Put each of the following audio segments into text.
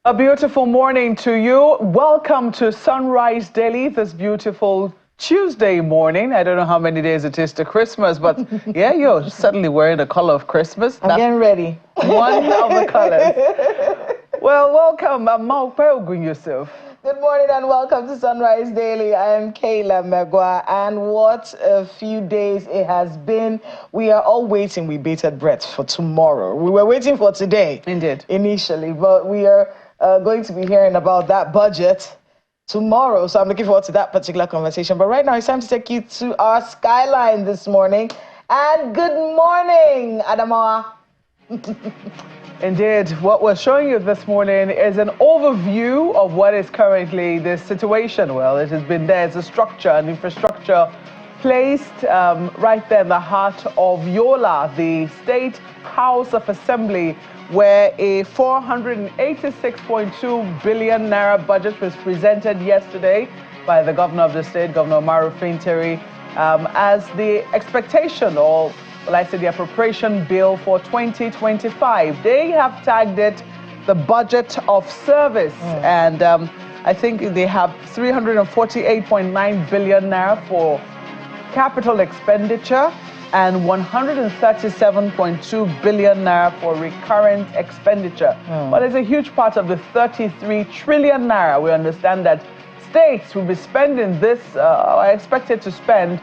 A beautiful morning to you. Welcome to Sunrise Daily this beautiful Tuesday morning. I don't know how many days it is to Christmas, but yeah, you're suddenly wearing the color of Christmas. I'm getting ready. One of the colors. Well, welcome. I'm Maupe Yusuf. Good morning and welcome to Sunrise Daily. I am Kayla Megwa, and what a few days it has been. We are all waiting with bated breath for tomorrow. We were waiting for today. Indeed. Initially, but we are going to be hearing about that budget tomorrow. So I'm looking forward to that particular conversation. But right now, it's time to take you to our skyline this morning. And good morning, Adamawa. Indeed, what we're showing you this morning is an overview of what is currently the situation. Well, it has been there as a structure, an infrastructure placed right there in the heart of Yola, the State House of Assembly, where a 486.2 billion naira budget was presented yesterday by the governor of the state, Governor Marufin Terry, as the expectation, or well, I say the appropriation bill for 2025. They have tagged it the budget of service, and I think they have 348.9 billion naira for capital expenditure and 137.2 billion naira for recurrent expenditure. But it's a huge part of the 33 trillion naira. We understand that states will be spending this, are expected to spend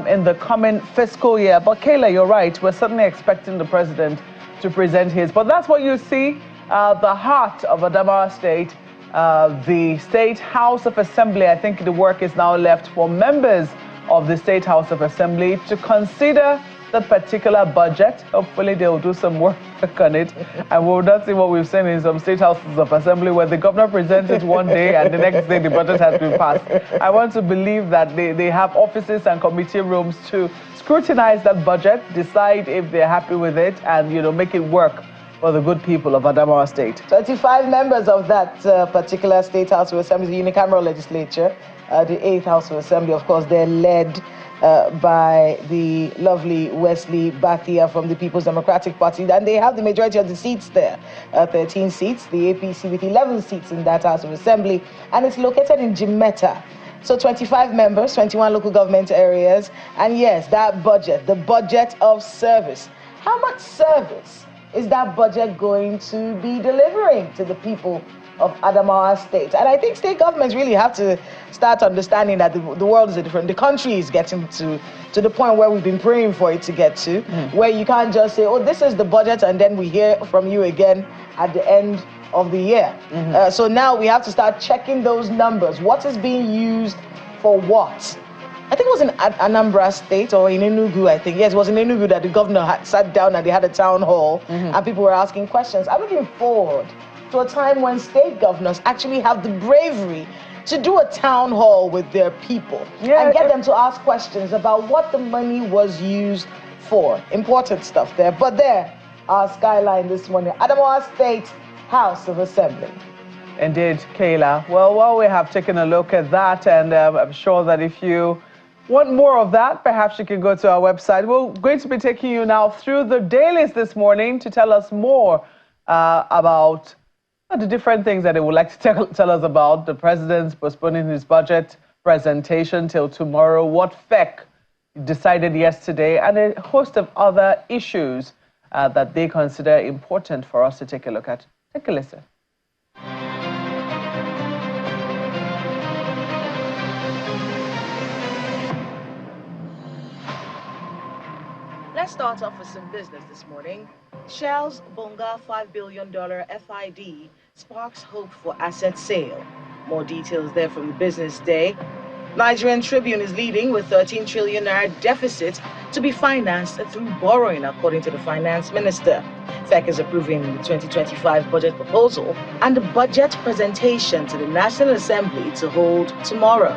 in the coming fiscal year. But Kayla, you're right. We're certainly expecting the president to present his. But that's what you see, the heart of Adamawa State, the State House of Assembly. I think the work is now left for members of the State House of Assembly to consider that particular budget. Hopefully they will do some work on it, and we'll not see what we've seen in some State Houses of Assembly where the governor presents it one day and the next day the budget has been passed. I want to believe that they have offices and committee rooms to scrutinize that budget, decide if they're happy with it, and make it work for the good people of Adamawa State. 25 members of that particular State House of Assembly, the unicameral legislature, the 8th House of Assembly, of course, they're led by the lovely Wesley Bathia from the People's Democratic Party, and they have the majority of the seats there, 13 seats, the APC with 11 seats in that House of Assembly, and it's located in Jimeta. So 25 members, 21 local government areas, and yes, that budget, the budget of service. How much service is that budget going to be delivering to the people of Adamawa State? And I think state governments really have to start understanding that the world is different. The country is getting to the point where we've been praying for it to get to, where you can't just say, oh, this is the budget, and then we hear from you again at the end of the year. So now we have to start checking those numbers. What is being used for what? I think it was in Anambra State or in Enugu, I think. Yes, it was in Enugu that the governor had sat down and they had a town hall and people were asking questions. I'm looking forward to a time when state governors actually have the bravery to do a town hall with their people and get them to ask questions about what the money was used for. Important stuff there. But there, our skyline this morning, Adamawa State House of Assembly. Indeed, Kayla. Well, while we have taken a look at that, and I'm sure that if you want more of that, perhaps you can go to our website. We're going to be taking you now through the dailies this morning to tell us more about the different things that they would like to tell us about. The president's postponing his budget presentation till tomorrow, what FEC decided yesterday, and a host of other issues that they consider important for us to take a look at. Take a listen. Let's start off with some business this morning. Shell's Bonga $5 billion FID sparks hope for asset sale. More details there from the business day. Nigerian Tribune is leading with 13 trillion naira deficit to be financed through borrowing, according to the finance minister. FEC is approving the 2025 budget proposal and the budget presentation to the National Assembly to hold tomorrow.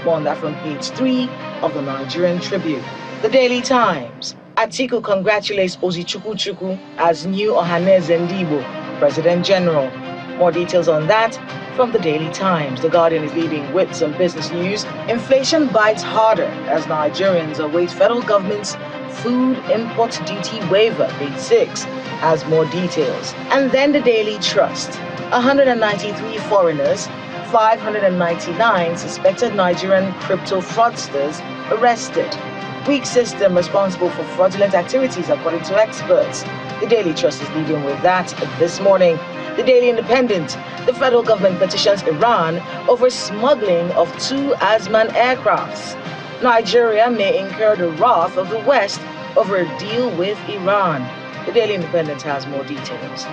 More on that from page 3 of the Nigerian Tribune. The Daily Times. Atiku congratulates Ozichukwu as new Ohaneze Ndigbo President General. More details on that from the Daily Times. The Guardian is leading with some business news. Inflation bites harder as Nigerians await federal government's food import duty waiver. Page 6 has more details. And then the Daily Trust. 193 foreigners, 599 suspected Nigerian crypto fraudsters arrested. Weak system responsible for fraudulent activities, according to experts. The Daily Trust is leading with that this morning. The Daily Independent. The federal government petitions Iran over smuggling of 2 Asman aircrafts. Nigeria may incur the wrath of the West over a deal with Iran. The Daily Independent has more details.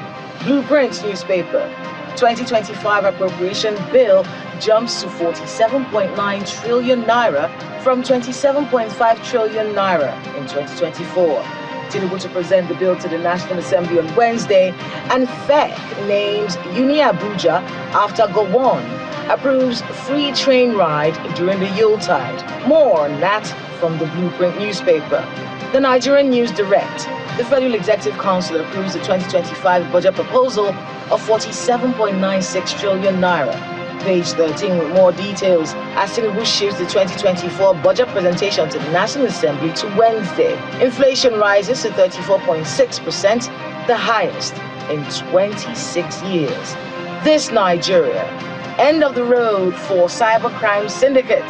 Blueprint newspaper. 2025 appropriation bill jumps to 47.9 trillion naira from 27.5 trillion naira in 2024. Tinubu to present the bill to the National Assembly on Wednesday, and FEC names Uni Abuja after Gowon, approves free train ride during the Yuletide. More on that from the Blueprint newspaper. The Nigerian News Direct. The Federal Executive Council approves the 2025 budget proposal of 47.96 trillion naira. Page 13 with more details as Tinubu shifts the 2024 budget presentation to the National Assembly to Wednesday. Inflation rises to 34.6%, the highest in 26 years. This Nigeria. End of the road for cybercrime syndicate.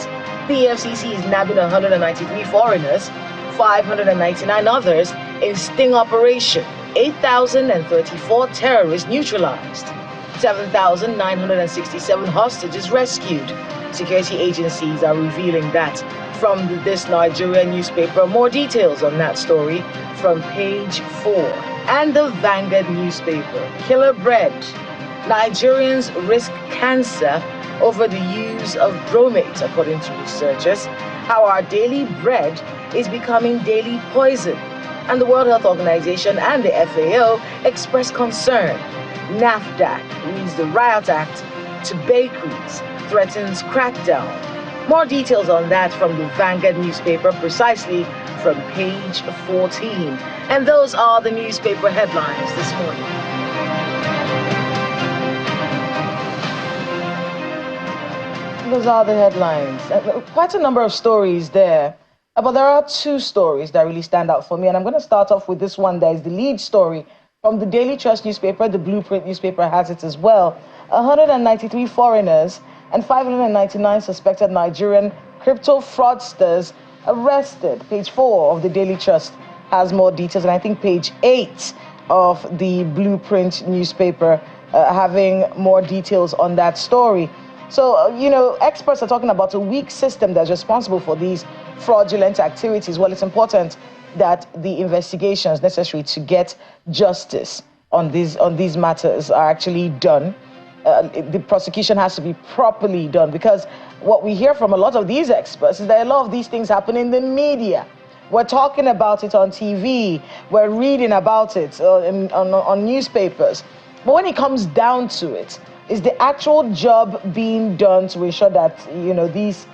The EFCC is nabbing 193 foreigners, 599 others in sting operation. 8,034 terrorists neutralized. 7,967 hostages rescued. Security agencies are revealing that from This Nigerian newspaper. More details on that story from page 4. And the Vanguard newspaper. Killer bread. Nigerians risk cancer over the use of bromate, according to researchers. How our daily bread is becoming daily poison. And the World Health Organization and the FAO express concern. NAFDAC reads the Riot Act to bakeries, threatens crackdown. More details on that from the Vanguard newspaper, precisely from page 14. And those are the newspaper headlines this morning. Those are the headlines. Quite a number of stories there. But there are 2 stories that really stand out for me. And I'm going to start off with this one that is the lead story from the Daily Trust newspaper. The Blueprint newspaper has it as well. 193 foreigners and 599 suspected Nigerian crypto fraudsters arrested. Page 4 of the Daily Trust has more details. And I think page 8 of the Blueprint newspaper having more details on that story. So, experts are talking about a weak system that's responsible for these fraudulent activities. Well, it's important that the investigations necessary to get justice on these matters are actually done. The prosecution has to be properly done, because what we hear from a lot of these experts is that a lot of these things happen in the media. We're talking about it on TV. We're reading about it on newspapers. But when it comes down to it, is the actual job being done to ensure that these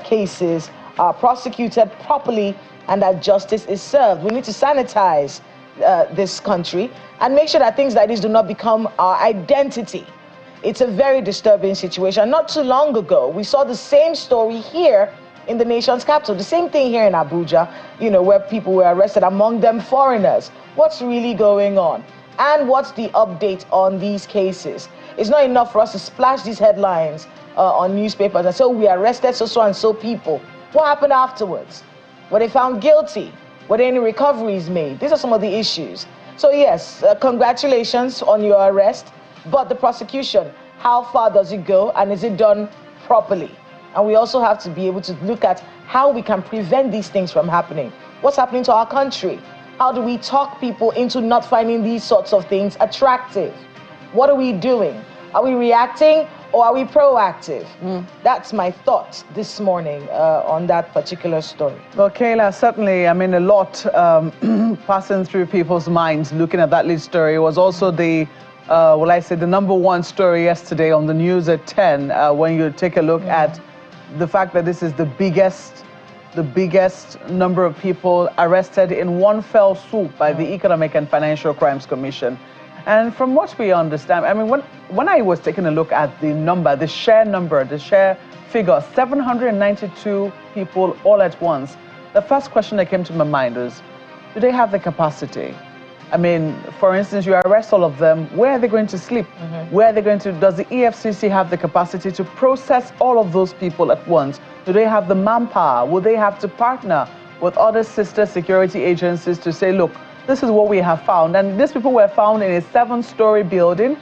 cases are prosecuted properly and that justice is served? We need to sanitize this country and make sure that things like this do not become our identity. It's a very disturbing situation. Not too long ago, we saw the same story here in the nation's capital. The same thing here in Abuja, where people were arrested, among them foreigners. What's really going on? And what's the update on these cases? It's not enough for us to splash these headlines on newspapers and say, we arrested so and so people. What happened afterwards? Were they found guilty? Were there any recoveries made? These are some of the issues. So yes, congratulations on your arrest, but the prosecution, how far does it go, and is it done properly? And we also have to be able to look at how we can prevent these things from happening. What's happening to our country? How do we talk people into not finding these sorts of things attractive? What are we doing? Are we reacting or are we proactive? That's my thought this morning on that particular story. Well, Kayla, certainly, a lot passing through people's minds looking at that lead story was also the, the number 1 story yesterday on the news at 10, when you take a look at the fact that this is the biggest number of people arrested in one fell swoop by the Economic and Financial Crimes Commission. And from what we understand, when I was taking a look at the number, the share figure, 792 people all at once, the first question that came to my mind was, do they have the capacity? I mean, for instance, you arrest all of them, where are they going to sleep? Where are they going to, does the EFCC have the capacity to process all of those people at once? Do they have the manpower? Will they have to partner with other sister security agencies to say, look, this is what we have found? And these people were found in a 7-story building.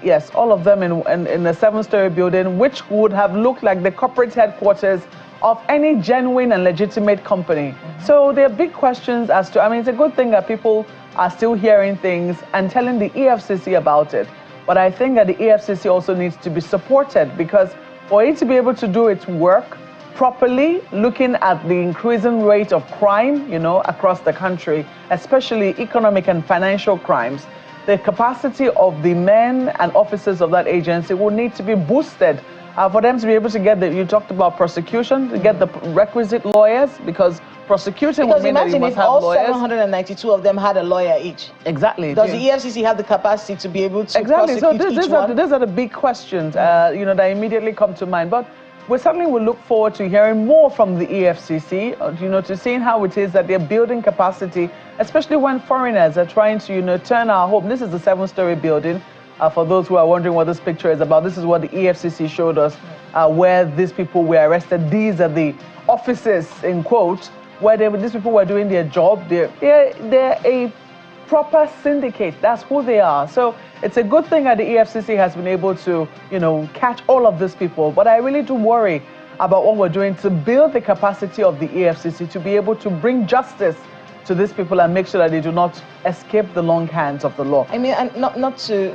Yes, all of them in a 7-story building, which would have looked like the corporate headquarters of any genuine and legitimate company. So there are big questions as to, I mean, it's a good thing that people are still hearing things and telling the EFCC about it. But I think that the EFCC also needs to be supported, because for it to be able to do its work properly, looking at the increasing rate of crime, you know, across the country, especially economic and financial crimes, the capacity of the men and officers of that agency will need to be boosted for them to be able to get the, you talked about prosecution, to get the requisite lawyers, because prosecuting would mean that you must have lawyers. Imagine if all 792 of them had a lawyer each. Exactly. Does the EFCC have the capacity to be able to prosecute each one? These are the big questions, you know, that immediately come to mind. But we certainly will look forward to hearing more from the EFCC, you know, to seeing how it is that they're building capacity, especially when foreigners are trying to, you know, turn our home. This is a 7-story building. For those who are wondering what this picture is about, this is what the EFCC showed us, where these people were arrested. These are the offices, in quote, where these people were doing their job. They're a proper syndicate. That's who they are. So it's a good thing that the EFCC has been able to, you know, catch all of these people. But I really do worry about what we're doing to build the capacity of the EFCC to be able to bring justice to these people and make sure that they do not escape the long hands of the law. I mean, and not to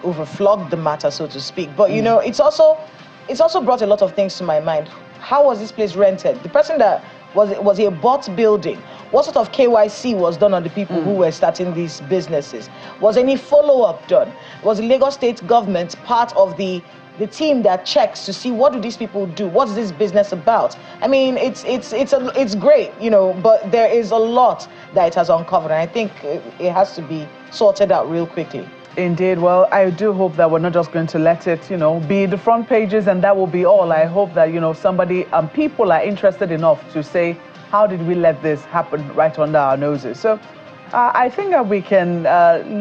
overflog the matter, so to speak, but you know, it's also brought a lot of things to my mind. How was this place rented? The person that was a bought building. What sort of KYC was done on the people who were starting these businesses? Was any follow-up done? Was the Lagos State government part of the team that checks to see what do these people do? What's this business about? I mean, it's great, you know, but there is a lot that it has uncovered, and I think it has to be sorted out real quickly. Indeed. Well, I do hope that we're not just going to let it, you know, be the front pages and that will be all. I hope that, you know, people are interested enough to say, how did we let this happen right under our noses? So I think that we can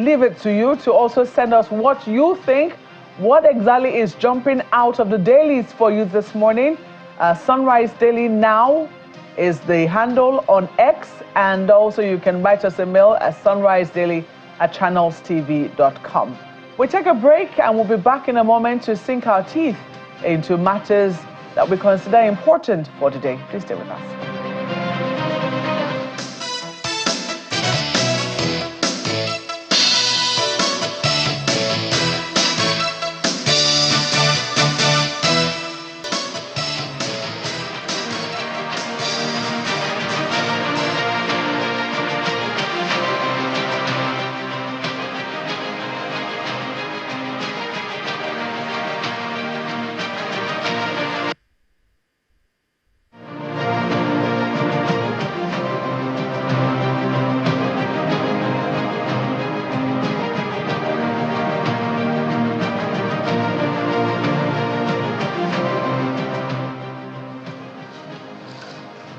leave it to you to also send us what you think. What exactly is jumping out of the dailies for you this morning? Sunrise Daily Now is the handle on X, and also you can write us a mail at sunrisedaily@channelstv.com. We take a break and we'll be back in a moment to sink our teeth into matters that we consider important for today. Please stay with us.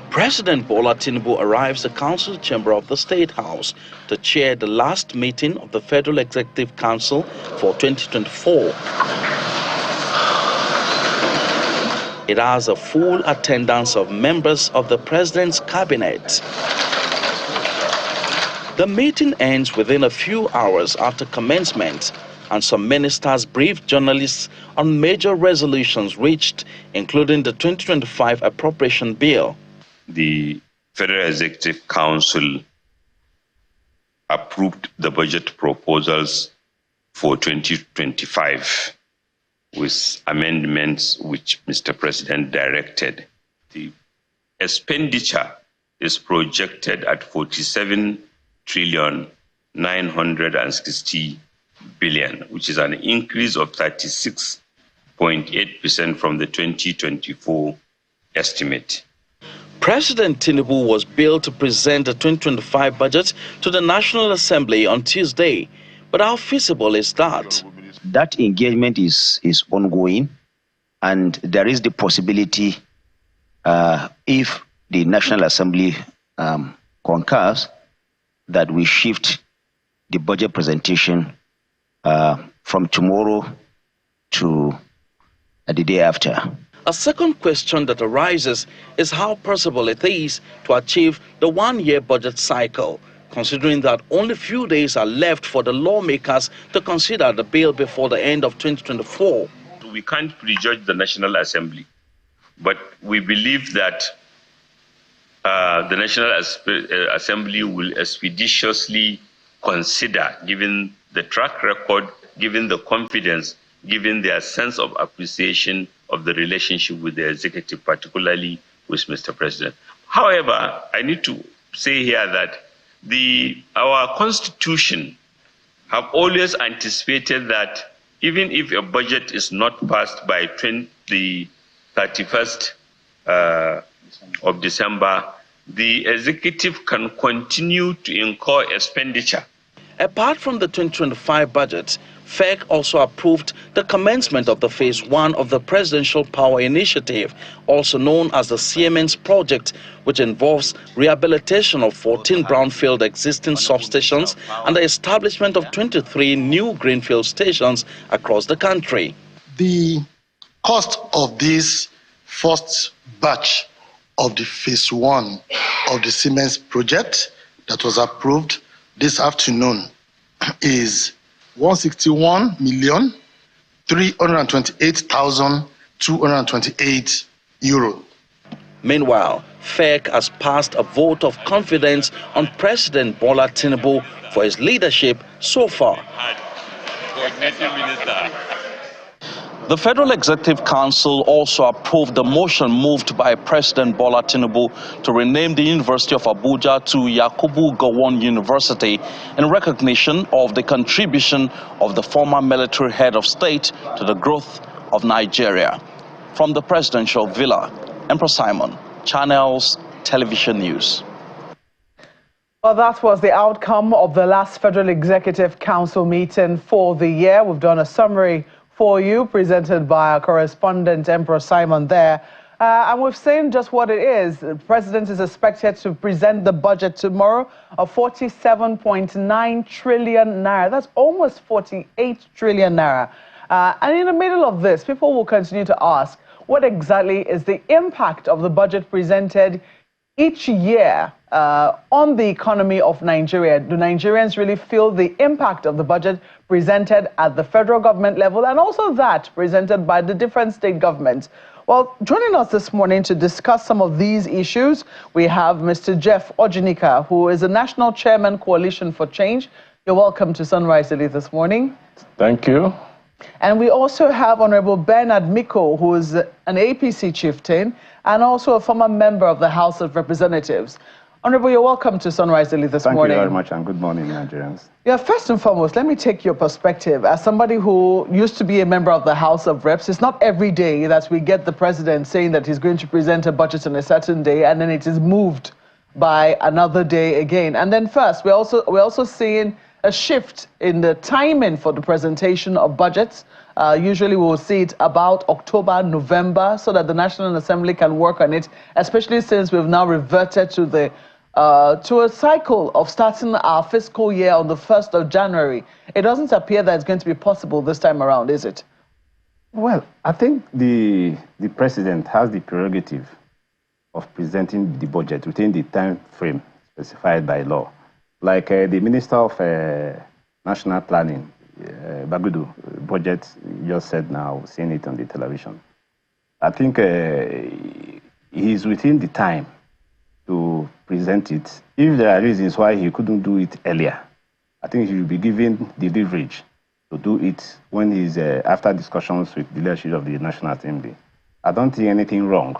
President Bola Tinubu arrives at Council Chamber of the State House to chair the last meeting of the Federal Executive Council for 2024. It has a full attendance of members of the President's cabinet. The meeting ends within a few hours after commencement, and some ministers briefed journalists on major resolutions reached, including the 2025 appropriation bill. The Federal Executive Council approved the budget proposals for 2025 with amendments which Mr. President directed. The expenditure is projected at 47,960 billion, which is an increase of 36.8% from the 2024 estimate. President Tinubu was billed to present the 2025 budget to the National Assembly on Tuesday. But how feasible is that? That engagement is ongoing, and there is the possibility, if the National Assembly concurs, that we shift the budget presentation from tomorrow to the day after. A second question that arises is how possible it is to achieve the one-year budget cycle, considering that only few days are left for the lawmakers to consider the bill before the end of 2024. We can't prejudge the National Assembly, but we believe that the National Assembly will expeditiously consider, given the track record, given the confidence, given their sense of appreciation of the relationship with the executive, particularly with Mr. President. However, I need to say here that our constitution have always anticipated that even if a budget is not passed by the 31st of December, the executive can continue to incur expenditure. Apart from the 2025 budget, FEC also approved the commencement of the Phase 1 of the Presidential Power Initiative, also known as the Siemens Project, which involves rehabilitation of 14 brownfield existing substations and the establishment of 23 new greenfield stations across the country. The cost of this first batch of the Phase 1 of the Siemens project that was approved this afternoon is 161,328,228 euro. Meanwhile, FEC has passed a vote of confidence on President Bola Tinubu for his leadership so far. The Federal Executive Council also approved the motion moved by President Bola Tinubu to rename the University of Abuja to Yakubu Gowon University in recognition of the contribution of the former military head of state to the growth of Nigeria. From the presidential villa, Emperor Simon, Channels Television News. Well, that was the outcome of the last Federal Executive Council meeting for the year. We've done a summary for you, presented by our correspondent, Emperor Simon there. And we've seen just what it is. The president is expected to present the budget tomorrow of 47.9 trillion naira. That's almost 48 trillion naira. And in the middle of this, people will continue to ask, what exactly is the impact of the budget presented each year on the economy of Nigeria? Do Nigerians really feel the impact of the budget presented at the federal government level and also that presented by the different state governments? Well, joining us this morning to discuss some of these issues, we have Mr. Jeff Ojinika, who is the National Chairman, Coalition for Change. You're welcome to Sunrise Daily this morning. Thank you. And we also have Honorable Bernard Miko, who is an APC chieftain and also a former member of the House of Representatives. Honorable, you're welcome to Sunrise Daily this morning. Thank you very much, and good morning, Nigerians. Yeah, first and foremost, let me take your perspective. As somebody who used to be a member of the House of Reps, it's not every day that we get the president saying that he's going to present a budget on a certain day, and then it is moved by another day again. And then first, we're also seeing a shift in the timing for the presentation of budgets. Usually we'll see it about October, November, so that the National Assembly can work on it, especially since we've now reverted to the to a cycle of starting our fiscal year on the 1st of January. It doesn't appear that it's going to be possible this time around, is it? Well, I think the president has the prerogative of presenting the budget within the time frame specified by law. Like the Minister of National Planning, Bagudu, budget just said now, seeing it on the television. I think he's within the time to present it. If there are reasons why he couldn't do it earlier, I think he will be given the leverage to do it when he's after discussions with the leadership of the National Assembly. I don't see anything wrong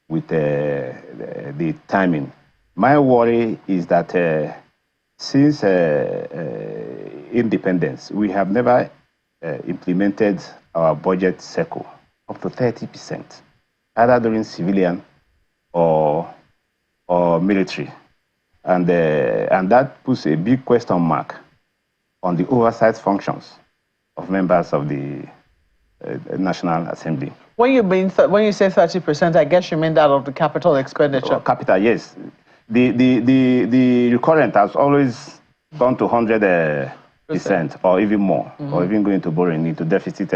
with the timing. My worry is that since independence, we have never implemented our budget cycle up to 30%, either during civilian or military. And that puts a big question mark on the oversight functions of members of the National Assembly. When you say 30%, I guess you mean that of the capital expenditure. Capital, yes. the recurrent has always gone to 100% or even more, or even going to borrowing into deficit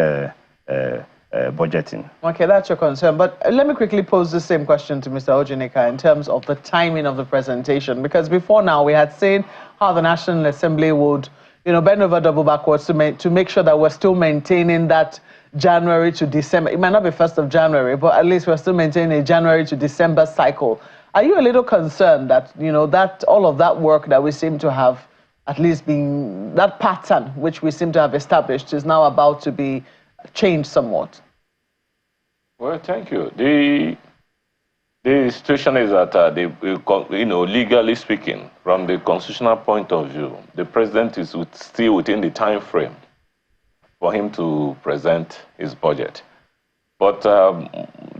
budgeting. Okay, that's your concern. But let me quickly pose the same question to Mr. Ojinika in terms of the timing of the presentation. Because before now, we had seen how the National Assembly would, bend over double backwards to make sure that we're still maintaining that January to December. It might not be 1st of January, but at least we're still maintaining a January to December cycle. Are you a little concerned that, that all of that work that we seem to have at least been, that pattern which we seem to have established is now about to be changed somewhat? Well, thank you. The situation is that, legally speaking, from the constitutional point of view, the president is still within the time frame for him to present his budget. But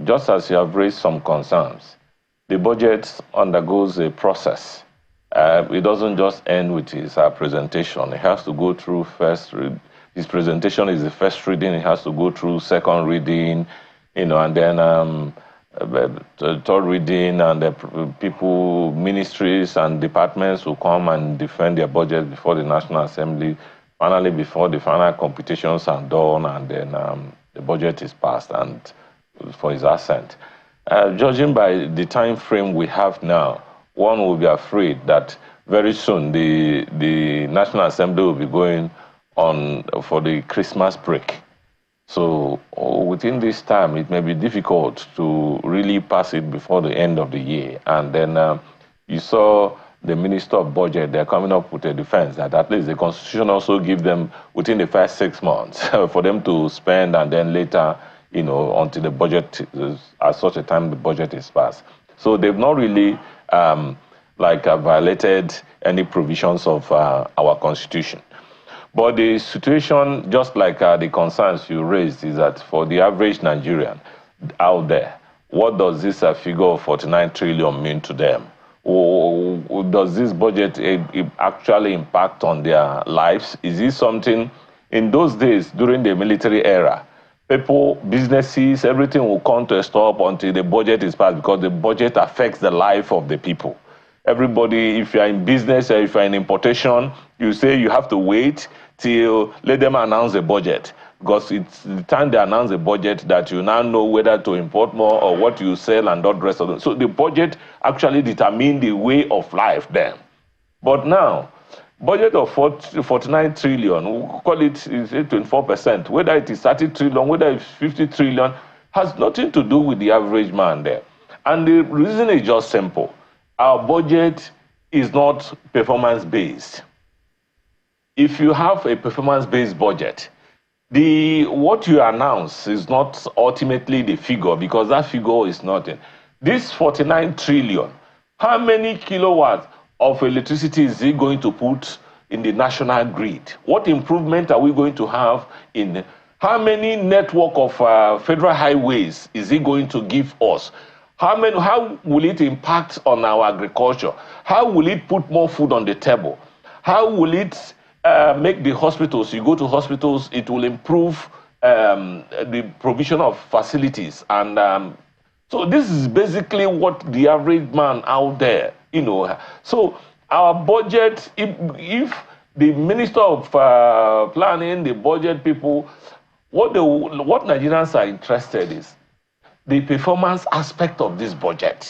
just as you have raised some concerns, the budget undergoes a process. It doesn't just end with his presentation. It has to go through his presentation is the first reading. It has to go through second reading, and then third reading, and the ministries and departments will come and defend their budget before the National Assembly. Finally, before the final computations are done, and then the budget is passed and for his assent. Judging by the time frame we have now, one will be afraid that very soon the National Assembly will be going on for the Christmas break. So within this time, it may be difficult to really pass it before the end of the year. And then you saw the Minister of Budget, they're coming up with a defense that at least the Constitution also gives them within the first 6 months for them to spend, and then later, until the budget, at such a time the budget is passed. So they've not really violated any provisions of our Constitution. But the situation, just like the concerns you raised, is that for the average Nigerian out there, what does this figure of 49 trillion mean to them? Or does this budget actually impact on their lives? Is this something, in those days, during the military era, people, businesses, everything will come to a stop until the budget is passed, because the budget affects the life of the people. Everybody, if you're in business or if you're in importation, you say you have to wait till let them announce the budget, because it's the time they announce the budget that you now know whether to import more or what you sell and all the rest of them. So the budget actually determines the way of life then. But now, budget of 49 trillion, we'll call it 24%, whether it is 30 trillion, whether it's 50 trillion, has nothing to do with the average man there. And the reason is just simple. Our budget is not performance-based. If you have a performance-based budget, what you announce is not ultimately the figure, because that figure is nothing. This 49 trillion, how many kilowatts of electricity is it going to put in the national grid? What improvement are we going to have in how many network of federal highways is it going to give us? How will it impact on our agriculture? How will it put more food on the table? How will it make the hospitals, you go to hospitals, it will improve the provision of facilities. And so this is basically what the average man out there, So our budget, if the Minister of Planning, the budget people, what Nigerians are interested is the performance aspect of this budget,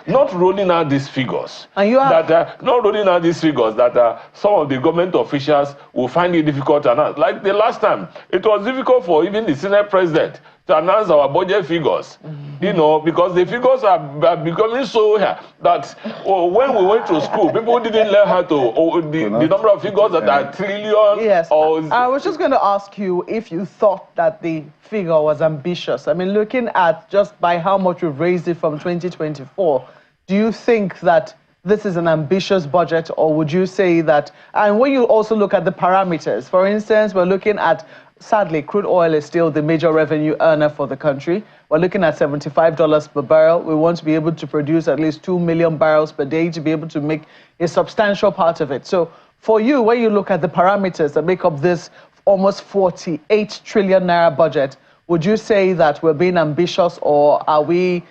not rolling out these figures. And not rolling out these figures that some of the government officials will find it difficult to announce. Like the last time, it was difficult for even the Senate president to announce our budget figures, because the figures are becoming so that when we went to school, people didn't learn how to, the number of figures that are trillion. Yes, I was just going to ask you if you thought that the figure was ambitious. I mean, looking at just by how much we've raised it from 2024, do you think that this is an ambitious budget, or would you say that, and when you also look at the parameters, for instance, we're looking at, sadly, crude oil is still the major revenue earner for the country. We're looking at $75 per barrel. We want to be able to produce at least 2 million barrels per day to be able to make a substantial part of it. So for you, when you look at the parameters that make up this almost 48 trillion naira budget, would you say that we're being ambitious, or are we,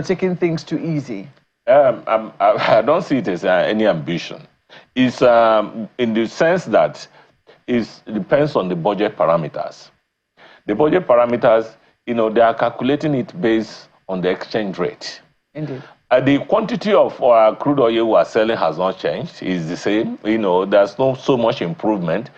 taking things too easy? I don't see it as any ambition. It's in the sense that it depends on the budget parameters. The budget parameters, they are calculating it based on the exchange rate. Indeed. The quantity of crude oil we are selling has not changed. It's the same. There's not so much improvement.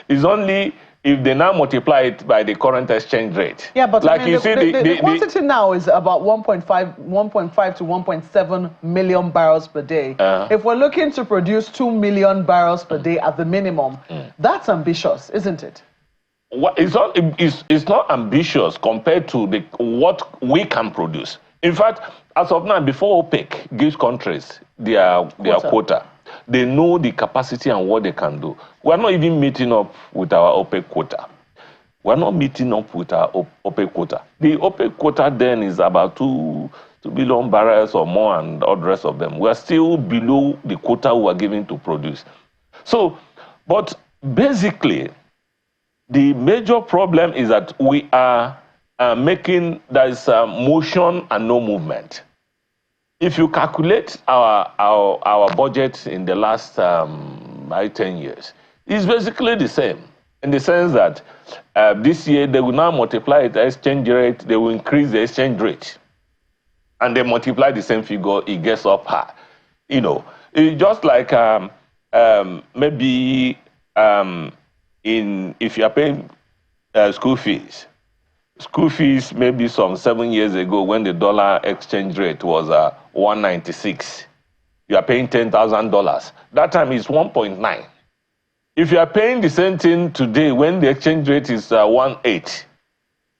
It's only if they now multiply it by the current exchange rate. Yeah, but like the quantity now is about 1.5 to 1.7 million barrels per day. If we're looking to produce 2 million barrels per day at the minimum, that's ambitious, isn't it? It's not ambitious compared to what we can produce. In fact, as of now, before OPEC gives countries their quota, they know the capacity and what they can do. We're not even meeting up with our OPEC quota. We're not meeting up with our OPEC quota. The OPEC quota then is about 2 billion barrels or more, and all the rest of them. We're still below the quota we are given to produce. So, but basically, the major problem is that we are making, there is motion and no movement. If you calculate our budget in the last 10 years, it's basically the same, in the sense that this year they will now multiply the exchange rate, they will increase the exchange rate, and they multiply the same figure, it gets up high. It's just like maybe if you are paying school fees maybe some 7 years ago when the dollar exchange rate was 196, you are paying $10,000. That time is 1.9. If you are paying the same thing today when the exchange rate is 1.8,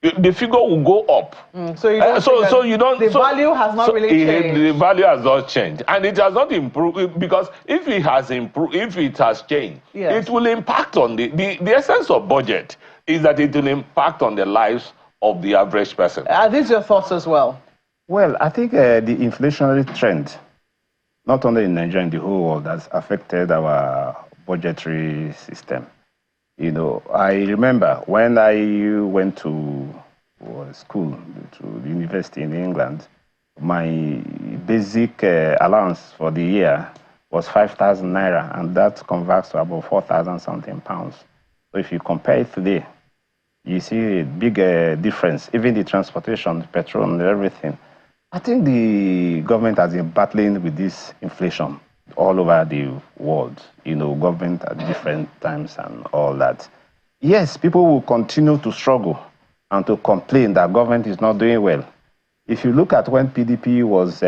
the figure will go up. So you don't. The value has not really changed. The value has not changed, and it has not improved, because if it has improved, if it has changed, it will impact on the essence of budget is that it will impact on the lives of the average person. Are these your thoughts as well? Well, I think the inflationary trend, not only in Nigeria, in the whole world, has affected our budgetary system. I remember when I went to school, to the university in England, my basic allowance for the year was 5,000 naira, and that converts to about 4,000 something pounds. So if you compare it today, you see a big difference, even the transportation, the petrol, and everything. I think the government has been battling with this inflation all over the world, government at different times and all that. Yes, people will continue to struggle and to complain that government is not doing well. If you look at when PDP was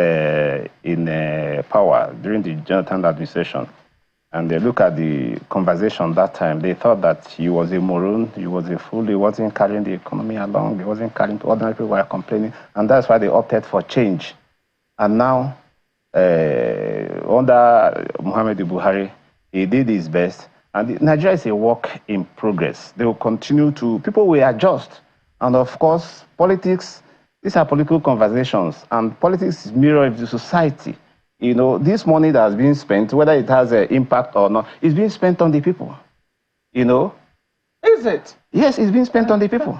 in power during the Jonathan administration, and they look at the conversation that time, they thought that he was a moron, he was a fool, he wasn't carrying the economy along, he wasn't carrying, ordinary people were complaining, and that's why they opted for change. And now, under Muhammadu Buhari, he did his best, and Nigeria is a work in progress. They will continue to, people will adjust, and of course, politics, these are political conversations, and politics is mirror of the society. This money that has been spent, whether it has an impact or not, is being spent on the people. Is it? Yes, it's being spent on the people.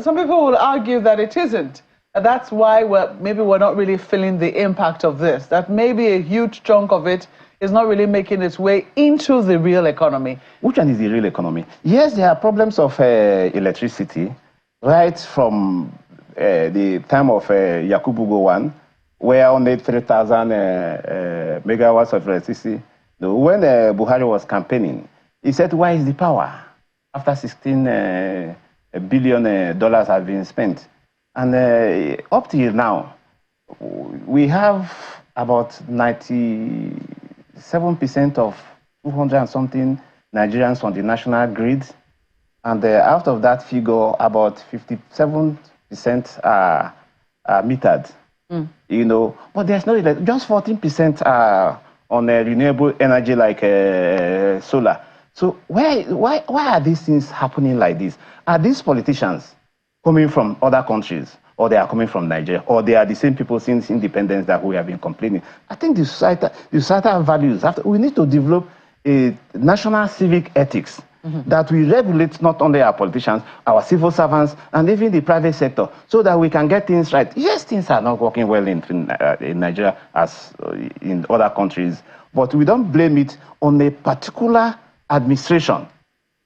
Some people will argue that it isn't. That's why we're not really feeling the impact of this. That maybe a huge chunk of it is not really making its way into the real economy. Which one is the real economy? Yes, there are problems of electricity, right from the time of Yakubu Gowon, where only 3,000 megawatts of electricity. When Buhari was campaigning, he said, where is the power? After $16 billion have been spent. And up till now, we have about 97% of 200 and something Nigerians on the national grid. And out of that figure, about 57% are metered. But there's no, just 14% are on renewable energy like solar. So why are these things happening like this? Are these politicians coming from other countries, or they are coming from Nigeria, or they are the same people since independence that we have been complaining? I think the societal values, we need to develop a national civic ethics that we regulate not only our politicians, our civil servants, and even the private sector, so that we can get things right. Yes, things are not working well in Nigeria as in other countries, but we don't blame it on a particular administration.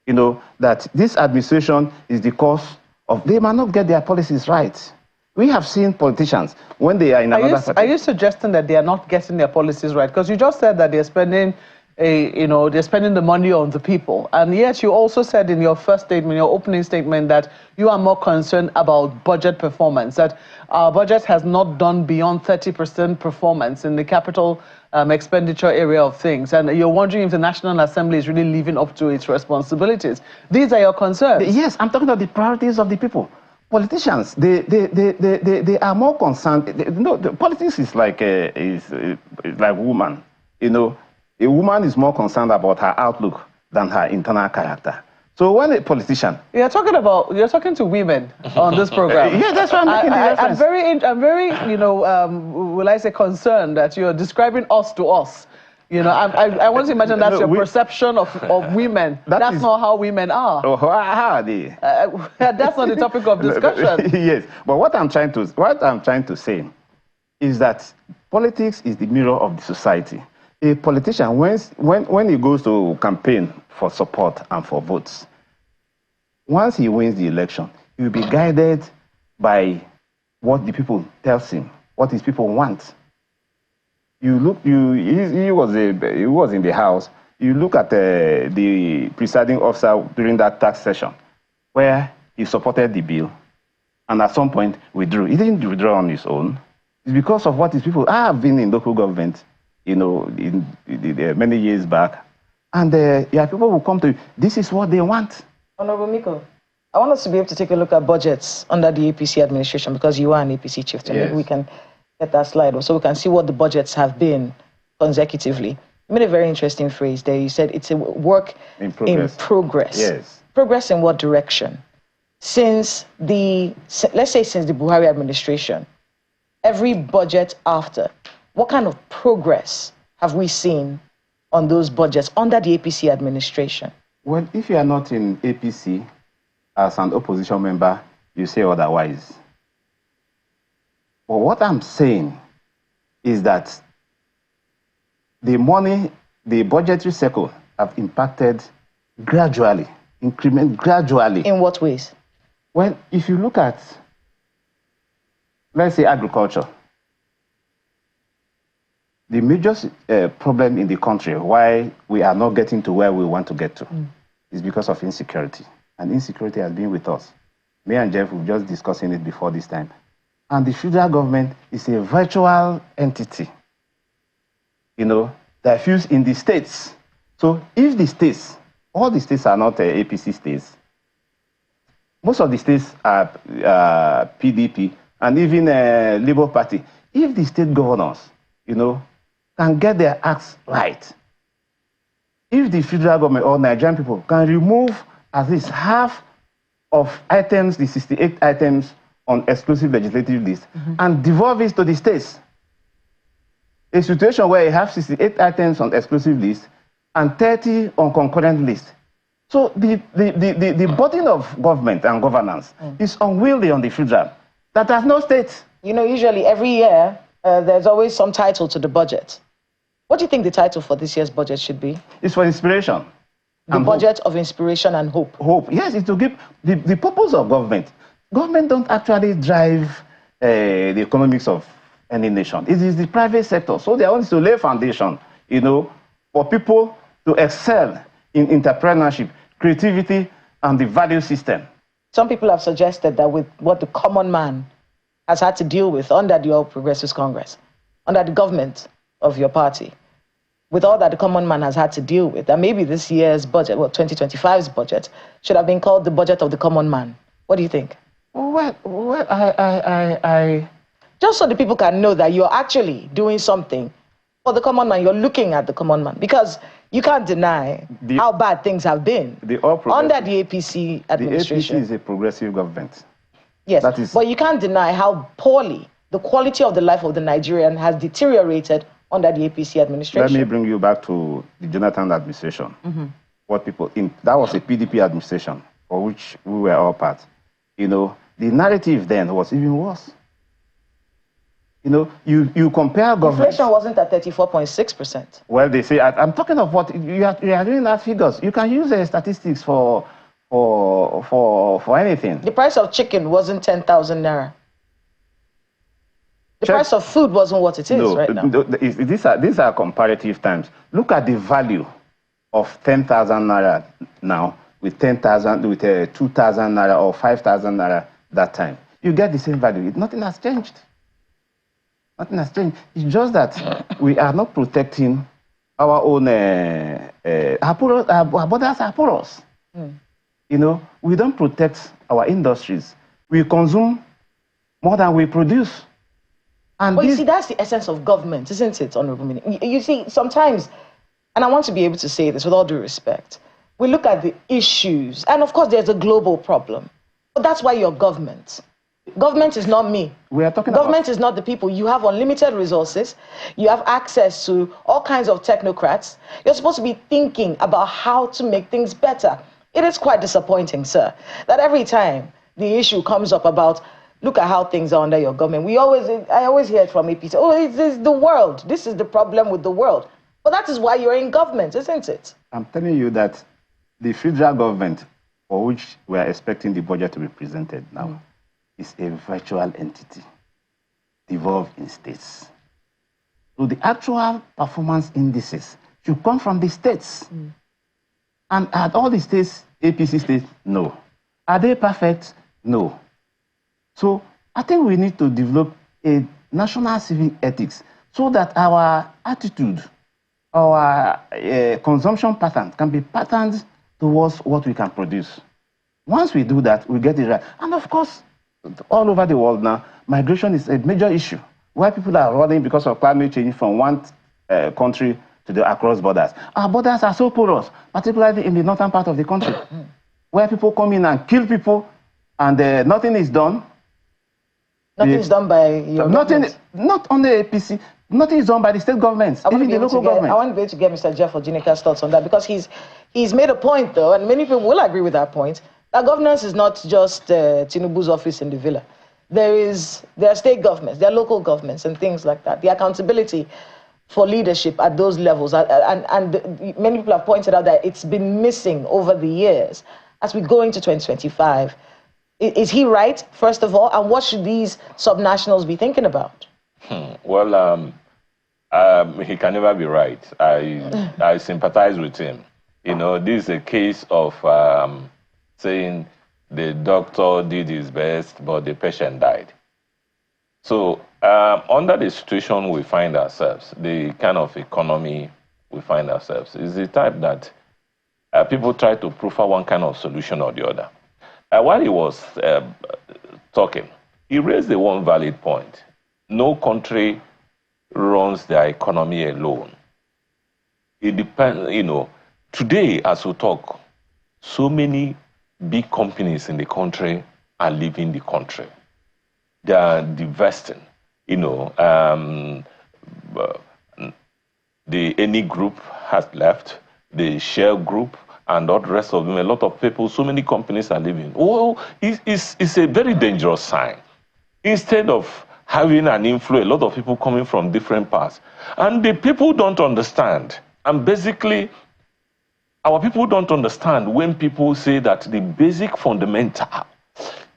You know, that this administration is the cause of, they might not get their policies right. We have seen politicians, when they are in another party. Are you suggesting that they are not getting their policies right? Because you just said that they're spending they're spending the money on the people. And yet you also said in your first statement, your opening statement, that you are more concerned about budget performance, that our budget has not done beyond 30% performance in the capital expenditure area of things. And you're wondering if the National Assembly is really living up to its responsibilities. These are your concerns. Yes, I'm talking about the priorities of the people. Politicians, they are more concerned. Politics is like like woman. You know, a woman is more concerned about her outlook than her internal character. So when a politician, you're talking to women on this program. Yeah, that's why I'm making the reference. I'm very, will I say, concerned that you're describing us to us. You know, I want to imagine that's your perception of women. That's not how women are. Oh, how are they? That's not the topic of discussion. Yes, but what I'm trying to say is that politics is the mirror of the society. A politician, when he goes to campaign for support and for votes, once he wins the election, he will be guided by what the people tells him, what his people want. He was in the House. You look at the presiding officer during that tax session, where he supported the bill, and at some point withdrew. He didn't withdraw on his own. It's because of what his people. I have been in local government, in many years back, and people will come to you. This is what they want. Honorable Miko, I want us to be able to take a look at budgets under the APC administration, because you are an APC chieftain. Yes. Maybe we can get that slide so we can see what the budgets have been consecutively. You made a very interesting phrase there. You said it's a work in progress. Yes. Progress in what direction? Let's say since the Buhari administration, every budget after, what kind of progress have we seen on those budgets under the APC administration? Well, if you are not in APC as an opposition member, you say otherwise. But what I'm saying is that the budgetary cycle have impacted gradually, gradually. In what ways? Well, if you look at, let's say, agriculture, the major problem in the country, why we are not getting to where we want to get to, is because of insecurity. And insecurity has been with us. Me and Jeff were just discussing it before this time. And the federal government is a virtual entity, that fuse in the states. So if the states, all the states are not APC states, most of the states are PDP and even Labour Party. If the state governors, can get their acts right, if the federal government or Nigerian people can remove at least half of items, the 68 items on exclusive legislative list, and devolve it to the states. A situation where you have 68 items on exclusive list and 30 on concurrent list. So the burden of government and governance is unwieldy on the federal that has no state. Usually every year, there's always some title to the budget. What do you think the title for this year's budget should be? It's for inspiration. The budget of inspiration and hope. Hope, yes, it's to give the purpose of government. Government don't actually drive the economics of any nation. It is the private sector. So they want to lay foundation, for people to excel in entrepreneurship, creativity, and the value system. Some people have suggested that with what the common man has had to deal with under the All Progressives Congress, under the government of your party, with all that the common man has had to deal with, that maybe this year's budget, 2025's budget, should have been called the budget of the common man. What do you think? Well, I just so the people can know that you're actually doing something for the common man, you're looking at the common man, because you can't deny how bad things have been under the APC administration. The APC is a progressive government. Yes, but you can't deny how poorly the quality of the life of the Nigerian has deteriorated under the APC administration. Let me bring you back to the Jonathan administration. what people in. That was a PDP administration for which we were all part. You know, the narrative then was even worse. You know, you compare government. Inflation wasn't at 34.6%. Well, they say, I'm talking of what you are doing that figures. You can use statistics for anything. The price of chicken wasn't 10,000 naira. The price of food wasn't what it is right now. These are comparative times. Look at the value of 10,000 naira now with 10,000, with 2,000 naira or 5,000 naira that time. You get the same value. Nothing has changed. Nothing has changed. It's just that we are not protecting our own, our borders are porous. You know, we don't protect our industries. We consume more than we produce. And well, you see, that's the essence of government, isn't it, Honorable Minister? You see, sometimes, and I want to be able to say this with all due respect, we look at the issues, and of course there's a global problem, but that's why you're government. Government is not me. We are talking government is not the people. You have unlimited resources. You have access to all kinds of technocrats. You're supposed to be thinking about how to make things better. It is quite disappointing, sir, that every time the issue comes up about, look at how things are under your government, I always hear it from APC, oh, it's the world. This is the problem with the world. But that is why you're in government, isn't it? I'm telling you that the federal government, for which we are expecting the budget to be presented now, is a virtual entity devolved in states. So the actual performance indices should come from the states. And at all the states, APC states, no. Are they perfect? No. So I think we need to develop a national civic ethics so that our attitude, our consumption pattern can be patterned towards what we can produce. Once we do that, we get it right. And of course, all over the world now, migration is a major issue. Why people are running because of climate change from one country to the across borders. Our borders are so porous, particularly in the northern part of the country, where people come in and kill people, and nothing is done. Nothing is done by your government. Not on the APC. Nothing is done by the state governments, even the local government. I want to be able to get Mr. Jeff Ojinika's thoughts on that, because he's made a point, though, and many people will agree with that point, that governance is not just Tinubu's office in the villa. There are state governments, there are local governments, and things like that. The accountability for leadership at those levels, and many people have pointed out that it's been missing over the years. As we go into 2025, is he right, first of all, and what should these subnationals be thinking about? Well, he can never be right. I sympathize with him. You know, this is a case of saying the doctor did his best, but the patient died. So under the situation we find ourselves, the kind of economy we find ourselves is the type that people try to prefer one kind of solution or the other. While he was talking, he raised the one valid point. No country runs their economy alone. It depends, you know, today as we talk, so many big companies in the country are leaving the country. They are divesting, you know, the Eni group has left, the Shell group, and all the rest of them, a lot of people, so many companies are leaving. Oh, it's a very dangerous sign. Instead of having an inflow, a lot of people coming from different parts. And the people don't understand. And basically, our people don't understand when people say that the basic fundamental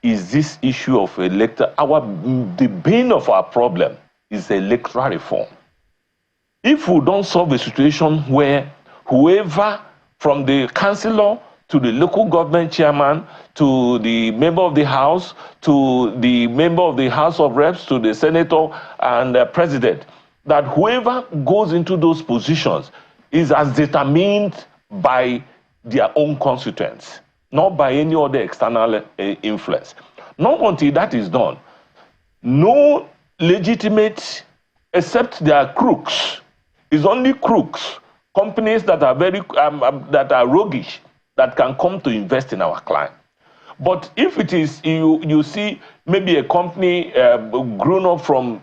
is this issue of the bane of our problem is electoral reform. If we don't solve a situation where whoever, from the councillor to the local government chairman, to the member of the House, to the member of the House of Reps, to the senator and the president, that whoever goes into those positions is as determined by their own constituents, not by any other external influence. Not until that is done, no legitimate, except they are crooks, it's only crooks, companies that are very that are roguish, that can come to invest in our client. But if it is you see maybe a company grown up from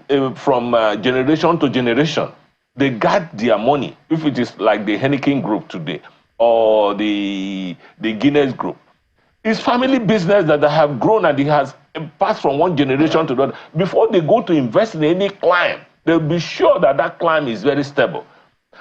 generation to generation, they got their money. If it is like the Henneken Group today, or the Guinness Group. It's family business that have grown and it has passed from one generation to the other. Before they go to invest in any client, they'll be sure that that client is very stable.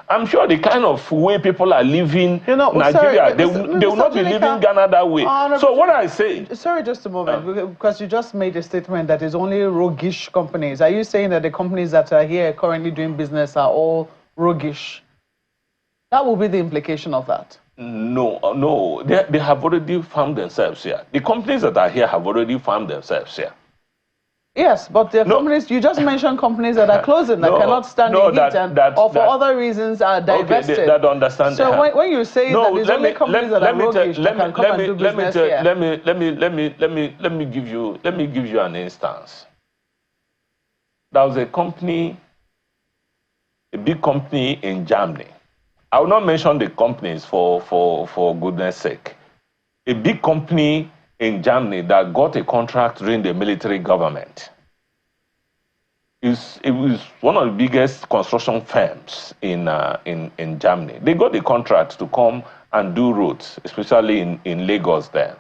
I'm sure the kind of way people are living Nigeria, they will not be living Ghana that way. So what I say... Sorry, just a moment, because you just made a statement that it's only roguish companies. Are you saying that the companies that are here currently doing business are all roguish? That will be the implication of that. No, they have already found themselves here. The companies that are here have already found themselves here. Yes, but the companies, you just mentioned companies that are closing, that cannot stand the heat, or for other reasons are divested. Okay, that understand. So when you say that there's only companies that are roguish that can come and do business here. Let me give you an instance. There was a company, a big company in Germany. I will not mention the companies for goodness sake. A big company in Germany that got a contract during the military government. It was one of the biggest construction firms in Germany. They got the contract to come and do roads, especially in Lagos there.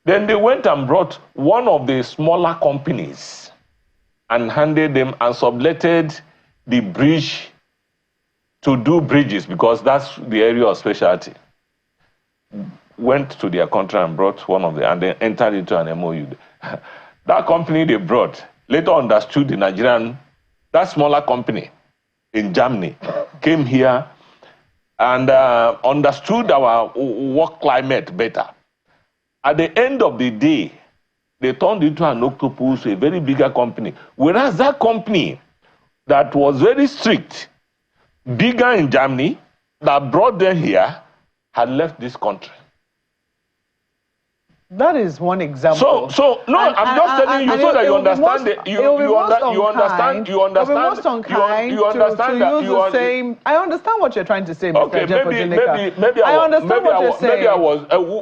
Then they went and brought one of the smaller companies and handed them and subletted the bridge to do bridges because that's the area of specialty. Went to their country and brought one of the, and then entered into an MOU. That company they brought later understood the Nigerian, that smaller company in Germany came here and understood our work climate better. At the end of the day, they turned into an octopus, a very bigger company. Whereas that company that was very strict, bigger in Germany, that brought them here, had left this country. That is one example. So no, I'm just telling you so that you understand it. I understand what you're trying to say, Mr. Okay,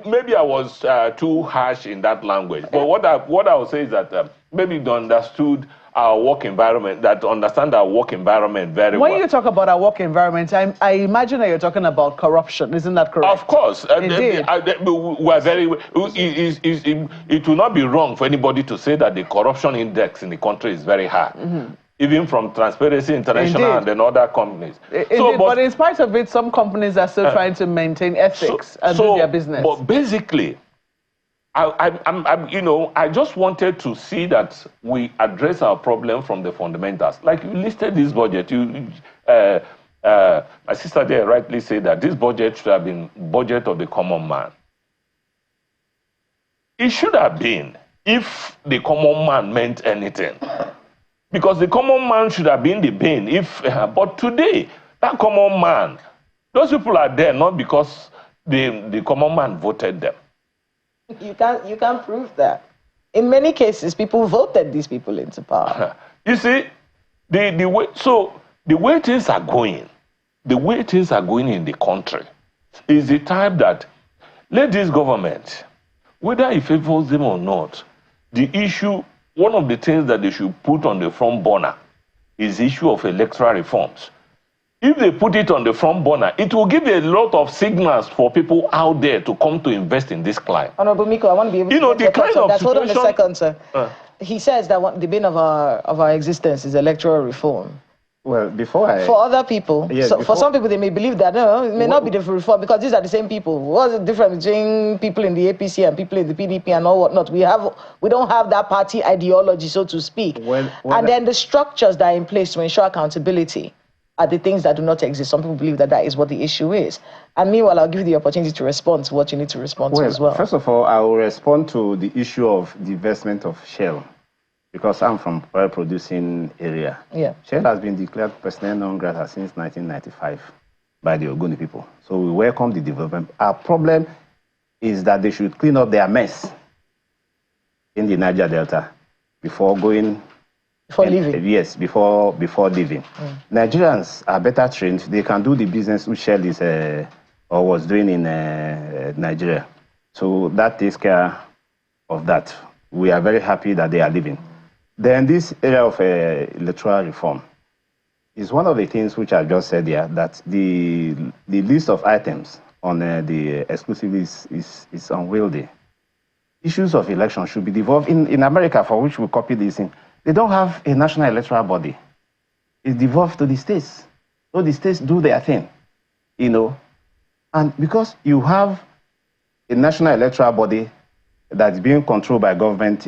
maybe I was too harsh in that language. But what I would say is that maybe they understood our work environment, that understand our work environment very well. When you talk about our work environment, I imagine that you're talking about corruption. Isn't that correct? Of course. Indeed. We're very... It will not be wrong for anybody to say that the corruption index in the country is very high. Mm-hmm. Even from Transparency International and then other companies. But in spite of it, some companies are still trying to maintain ethics and do their business. But basically, I just wanted to see that we address our problem from the fundamentals. Like you listed this budget, my sister there rightly said that this budget should have been budget of the common man. It should have been if the common man meant anything. Because the common man should have been the bane. But today, that common man, those people are there not because the common man voted them. You can't prove that. In many cases, people voted these people into power. You see, the way things are going in the country is the type that let this government, whether it favors them or not, the issue, one of the things that they should put on the front burner is the issue of electoral reforms. If they put it on the front burner, it will give a lot of signals for people out there to come to invest in this climate. Honorable Miko, I want to be able to the kind of hold on a second, sir. He says that the bane of our existence is electoral reform. Well, for other people, yes, for some people, they may believe that no, it may not be the reform because these are the same people. What's the difference between people in the APC and people in the PDP and all whatnot? We don't have that party ideology, so to speak. And then the structures that are in place to ensure accountability are the things that do not exist. Some people believe that is what the issue is. And meanwhile, I'll give you the opportunity to respond to what you need to respond to as well. First of all, I will respond to the issue of the divestment of Shell, because I'm from oil producing area. Yeah. Shell has been declared persona non grata since 1995 by the Ogoni people. So we welcome the development. Our problem is that they should clean up their mess in the Niger Delta before going... Before leaving? Yes, before leaving. Nigerians are better trained. They can do the business which Shell is or was doing in Nigeria. So that takes care of that. We are very happy that they are leaving. Then this area of electoral reform is one of the things which I just said here, that the list of items on the exclusively is unwieldy. Issues of election should be devolved. In America, for which we copy this in, they don't have a national electoral body. It's devolved to the states. So the states do their thing, you know. And because you have a national electoral body that's being controlled by government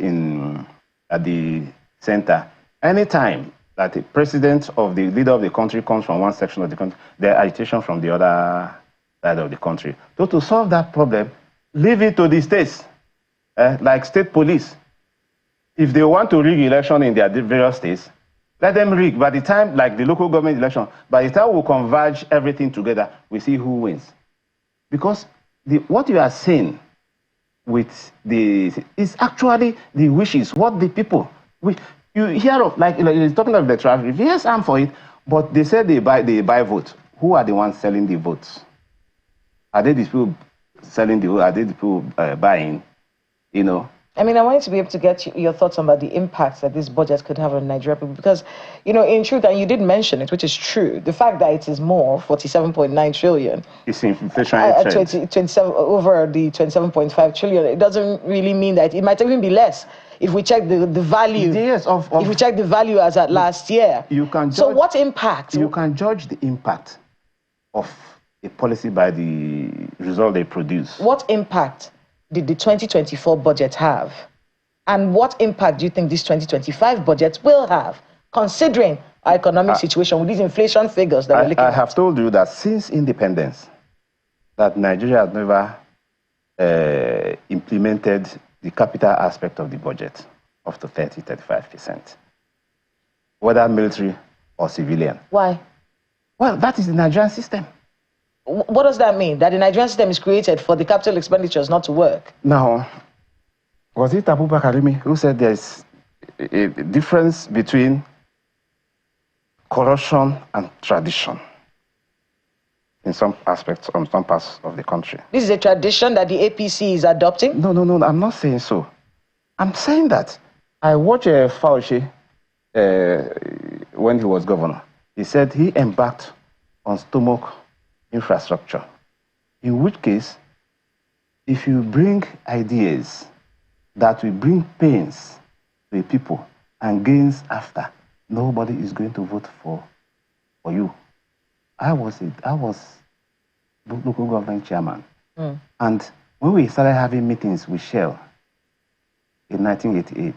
at the center, anytime that the president of the leader of the country comes from one section of the country, there are agitation from the other side of the country. So to solve that problem, leave it to the states, like state police. If they want to rig election in their various states, let them rig. By the time, like the local government election, by the time we converge everything together, we see who wins. Because what you are saying with is actually the wishes, what the people wish. You hear of, like you're talking of the traffic. Yes, I'm for it, but they said they buy vote. Who are the ones selling the votes? Are they the people selling the vote? Are they the people buying? You know. I mean, I wanted to be able to get your thoughts about the impacts that this budget could have on Nigeria people, because, you know, in truth, and you did mention it, which is true, the fact that it is more, 47.9 trillion. It's inflationary trend. 27 over the 27.5 trillion. It doesn't really mean that it might even be less if we check the value. Yes, if we check the value as at last year. You can judge, so what impact? You can judge the impact of a policy by the result they produce. What impact did the 2024 budget have? And what impact do you think this 2025 budget will have, considering our economic situation with these inflation figures that we're looking at? I have told you that since independence, that Nigeria has never implemented the capital aspect of the budget up to 30-35%, whether military or civilian. Why? Well, that is the Nigerian system. What does that mean? That the Nigerian system is created for the capital expenditures not to work? Now, was it Abu Bakarimi who said there's a difference between corruption and tradition in some aspects, on some parts of the country? This is a tradition that the APC is adopting? No, I'm not saying so. I'm saying that I watched Fauci when he was governor. He said he embarked on stomach infrastructure, in which case, if you bring ideas that will bring pains to the people and gains after, nobody is going to vote for you. I was local government chairman, and when we started having meetings with Shell in 1988,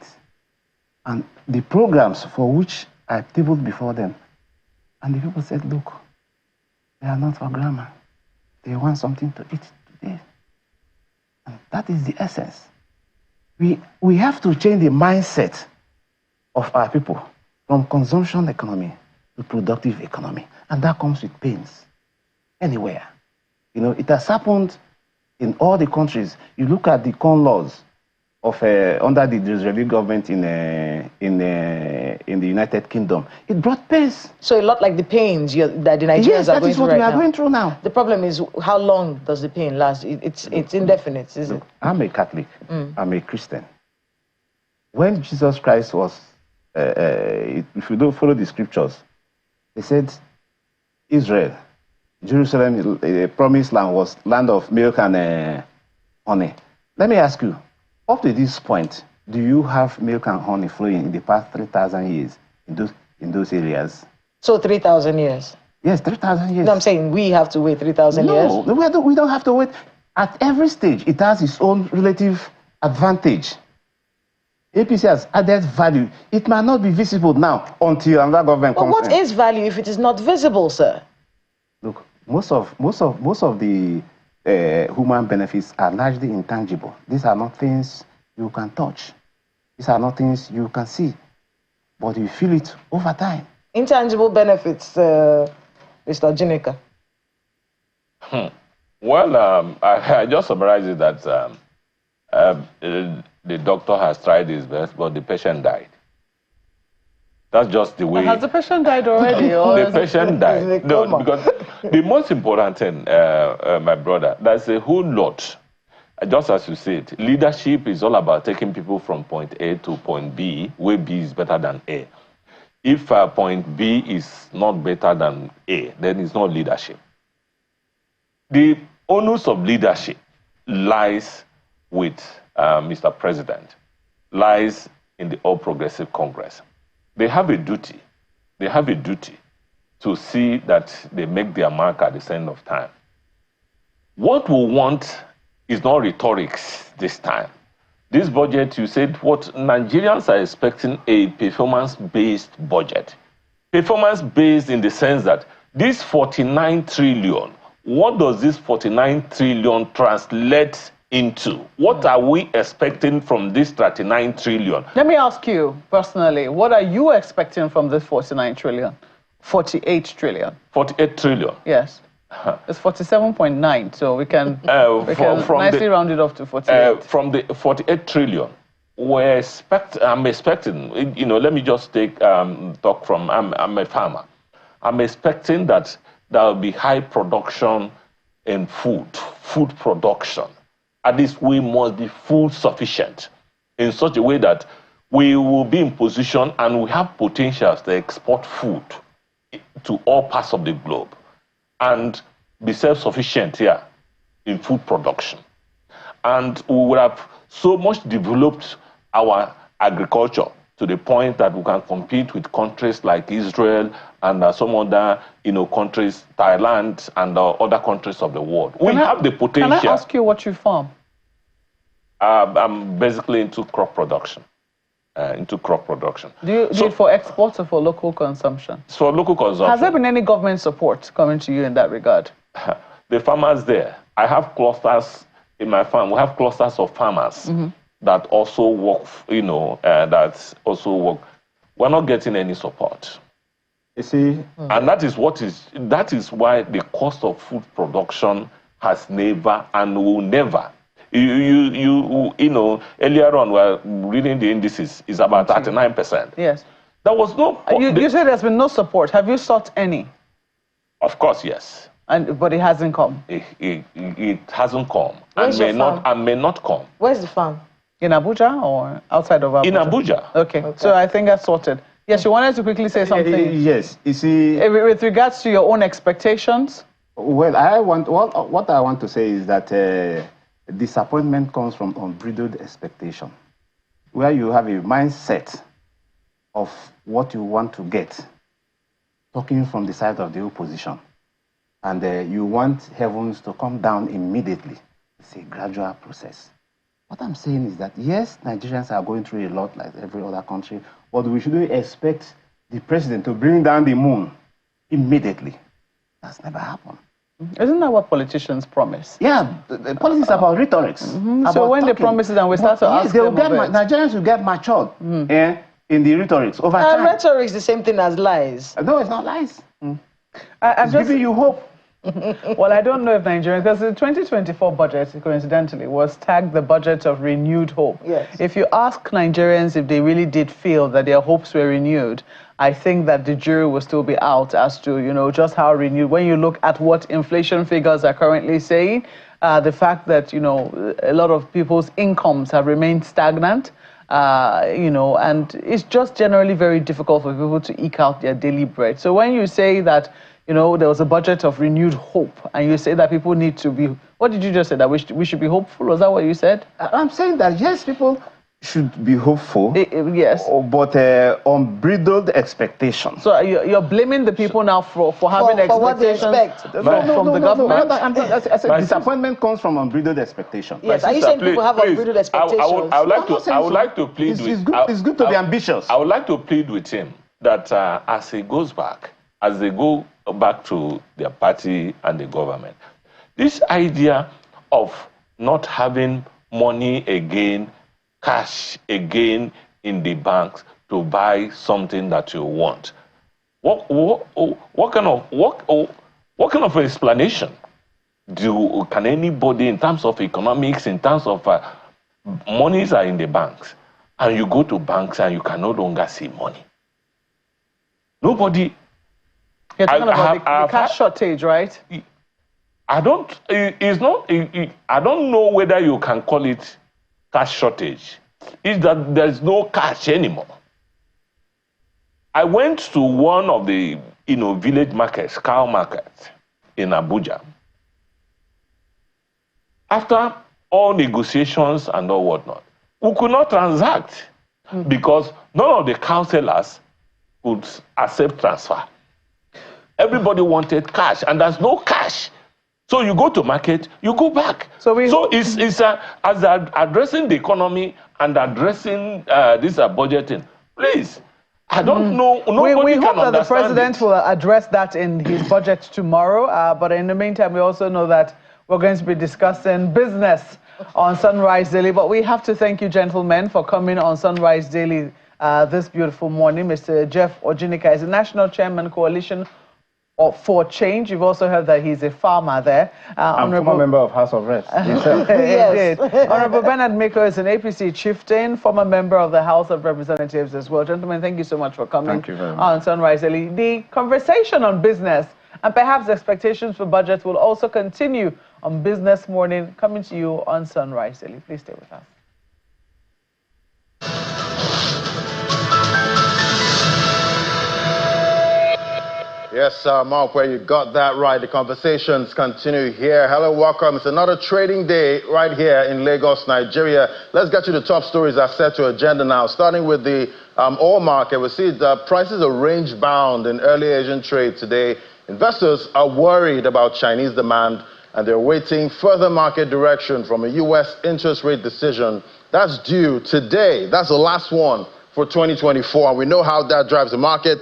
and the programs for which I tabled before them, and the people said, look, they are not for grammar. They want something to eat today. And that is the essence. We have to change the mindset of our people from consumption economy to productive economy. And that comes with pains anywhere. You know, it has happened in all the countries. You look at the corn laws of under the Israeli government in the United Kingdom. It brought pains. So a lot like the pains that the Nigerians are going through right now. Yes, that is what we are going through now. The problem is, how long does the pain last? It's indefinite, isn't it? I'm a Catholic. I'm a Christian. When Jesus Christ was, if you don't follow the scriptures, they said Israel, Jerusalem, the promised land, was land of milk and honey. Let me ask you, up to this point, do you have milk and honey flowing in the past 3,000 years in those areas? So 3,000 years? Yes, 3,000 years. No, I'm saying we have to wait 3,000 years? No, we don't have to wait. At every stage, it has its own relative advantage. APC has added value. It might not be visible now until another government comes in. But what is value if it is not visible, sir? Look, most of the human benefits are largely intangible. These are not things you can touch. These are not things you can see, but you feel it over time. Intangible benefits, Mr. Jineka. Well, I just summarized it that the doctor has tried his best, but the patient died. That's just the way. Has the patient died already? The patient died. No, because the most important thing, my brother, there's a whole lot. Just as you said, leadership is all about taking people from point A to point B, where B is better than A. If point B is not better than A, then it's not leadership. The onus of leadership lies with Mr. President, lies in the All Progressive Congress. They have a duty. They have a duty to see that they make their mark at the end of time. What we want is not rhetorics this time. This budget, you said, what Nigerians are expecting a performance-based budget. Performance-based in the sense that this 49 trillion, what does this 49 trillion translate into? What are we expecting from this 39 trillion? Let me ask you personally, what are you expecting from this 49 trillion? 48 trillion. 48 trillion? Yes. It's 47.9, so we can nicely round it off to 48. From the 48 trillion, I'm expecting, you know, let me just talk from, I'm a farmer. I'm expecting that there will be high production in food production. At least we must be food sufficient in such a way that we will be in position and we have potentials to export food to all parts of the globe and be self-sufficient here in food production. And we will have so much developed our agriculture to the point that we can compete with countries like Israel and some other, you know, countries, Thailand and other countries of the world. We have the potential. Can I ask you what you farm? I'm basically into crop production. Do you do it for export or for local consumption? It's for local consumption. Has there been any government support coming to you in that regard? The farmers there, I have clusters in my farm. We have clusters of farmers that also work, you know, that also work. We're not getting any support. You see, and that is why the cost of food production has never and will never. You know, earlier on we're reading the indices, is about 39%. Yes. There was no... You said there's been no support. Have you sought any? Of course, yes. But it hasn't come? It hasn't come. Where's and may not come. Where's the farm? In Abuja or outside of Abuja? In Abuja. Okay. So I think that's sorted. Yes, you wanted to quickly say something? Yes. You see... With regards to your own expectations? Well, what I want to say is that disappointment comes from unbridled expectation, where you have a mindset of what you want to get, talking from the side of the opposition, and you want heavens to come down immediately. It's a gradual process. What I'm saying is that, yes, Nigerians are going through a lot like every other country, but we shouldn't expect the president to bring down the moon immediately. That's never happened. Isn't that what politicians promise? Yeah, the politics is about rhetorics. So when they promise it and we start to ask them Nigerians will get matured in the rhetorics over time. Rhetoric is the same thing as lies. No, it's not lies. I'm just giving you hope. Well, I don't know if Nigerians, because the 2024 budget, coincidentally, was tagged the budget of renewed hope. Yes. If you ask Nigerians if they really did feel that their hopes were renewed, I think that the jury will still be out as to, you know, just how renewed. When you look at what inflation figures are currently saying, the fact that, you know, a lot of people's incomes have remained stagnant, you know, and it's just generally very difficult for people to eke out their daily bread. So when you say that, you know, there was a budget of renewed hope, and you say that people need to be, what did you just say, that we should be hopeful? Was that what you said? I'm saying that, yes, people should be hopeful. Yes. But unbridled expectations. So you're blaming the people now for having expectations what they expect. from the government? No. Disappointment comes from unbridled expectations. Yes, are you saying people have unbridled expectations? I would like to plead with... It's good to be ambitious. I would like to plead with him that as he goes back, as they go back to their party and the government, this idea of not having money again, cash again in the banks to buy something that you want. What kind of explanation can anybody, in terms of economics, in terms of monies are in the banks, and you go to banks and you can no longer see money? Nobody. You're talking about the cash shortage, right? I don't know whether you can call it cash shortage. It's that there's no cash anymore. I went to one of the village markets, cow markets in Abuja. after all negotiations and all whatnot, we could not transact because none of the councillors could accept transfer. Everybody wanted cash, and there's no cash. So you go to market, you go back. So it's as addressing the economy and addressing this budgeting. Please, I don't know. We hope that the president will address that in his budget tomorrow. But in the meantime, we also know that we're going to be discussing business on Sunrise Daily. But we have to thank you, gentlemen, for coming on Sunrise Daily this beautiful morning. Mr. Jeff Ojinika is the National Chairman, Coalition for Change. You've also heard that he's a farmer there. I'm a former member of House of Reps. Yes. Honorable Bernard Miko is an APC chieftain, former member of the House of Representatives as well. Gentlemen, thank you so much for coming Thank you very much. on Sunrise Daily. The conversation on business and perhaps expectations for budget will also continue on Business Morning, coming to you on Sunrise Daily. Please stay with us. Yes, Mark, where you got that right. The conversations continue here. Hello, welcome. It's another trading day right here in Lagos, Nigeria. Let's get to the top stories that set to agenda now. Starting with the oil market, we see the prices are range bound in early Asian trade today. Investors are worried about Chinese demand, and they're waiting further market direction from a U.S. interest rate decision that's due today. That's the last one for 2024, and we know how that drives the market.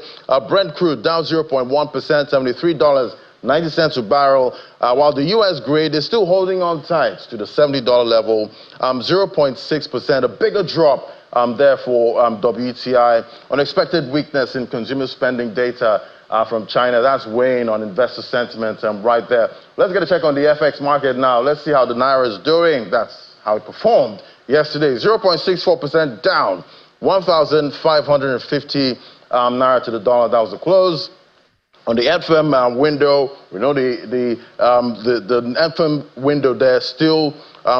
Brent crude down 0.1%, $73.90 a barrel, while the U.S. grade is still holding on tight to the $70 level, 0.6%, a bigger drop there for WTI. Unexpected weakness in consumer spending data from China, that's weighing on investor sentiment right there. Let's get a check on the FX market now. Let's see how the Naira is doing. That's how it performed yesterday, 0.64% down. 1,550 Naira to the dollar. That was the close. On the FM window, we know the FM window there still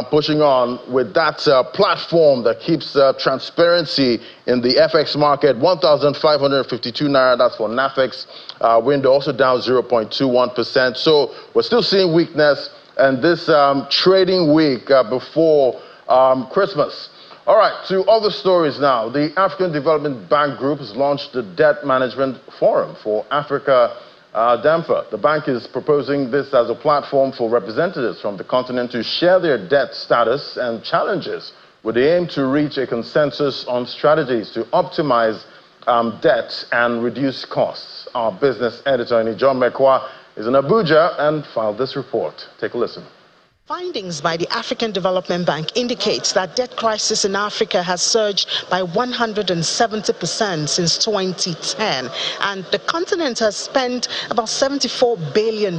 pushing on with that platform that keeps transparency in the FX market. 1,552 Naira, that's for NAFEX window, also down 0.21%. So we're still seeing weakness and this trading week before Christmas. All right, to other stories now. The African Development Bank Group has launched the Debt Management Forum for Africa, DEMFA. The bank is proposing this as a platform for representatives from the continent to share their debt status and challenges with the aim to reach a consensus on strategies to optimize debt and reduce costs. Our business editor, John Mekwa, is in Abuja and filed this report. Take a listen. Findings by the African Development Bank indicates that debt crisis in Africa has surged by 170% since 2010, and the continent has spent about $74 billion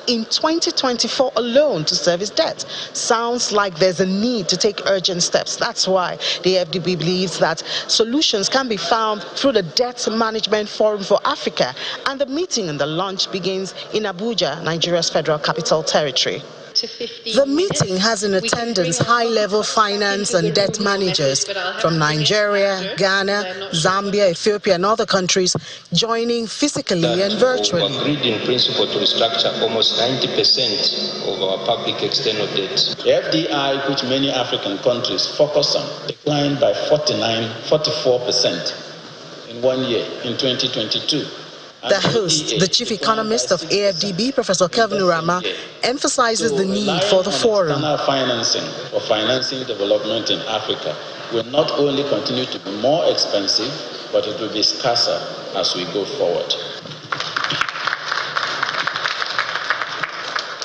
in 2024 alone to service debt. Sounds like there's a need to take urgent steps. That's why the FDB believes that solutions can be found through the Debt Management Forum for Africa, and the meeting and the launch begins in Abuja, Nigeria's Federal Capital Territory. The meeting has in attendance high-level finance and debt managers from Nigeria, Ghana, Zambia, Ethiopia, and other countries joining physically and virtually. We agreed in principle to restructure almost 90% of our public external debt. The FDI, which many African countries focus on, declined by 44% in 1 year, in 2022. The host, the chief economist of AFDB, Professor Kelvin Urama, emphasizes the need for the forum. Financing or financing development in Africa will not only continue to be more expensive, but it will be scarcer as we go forward.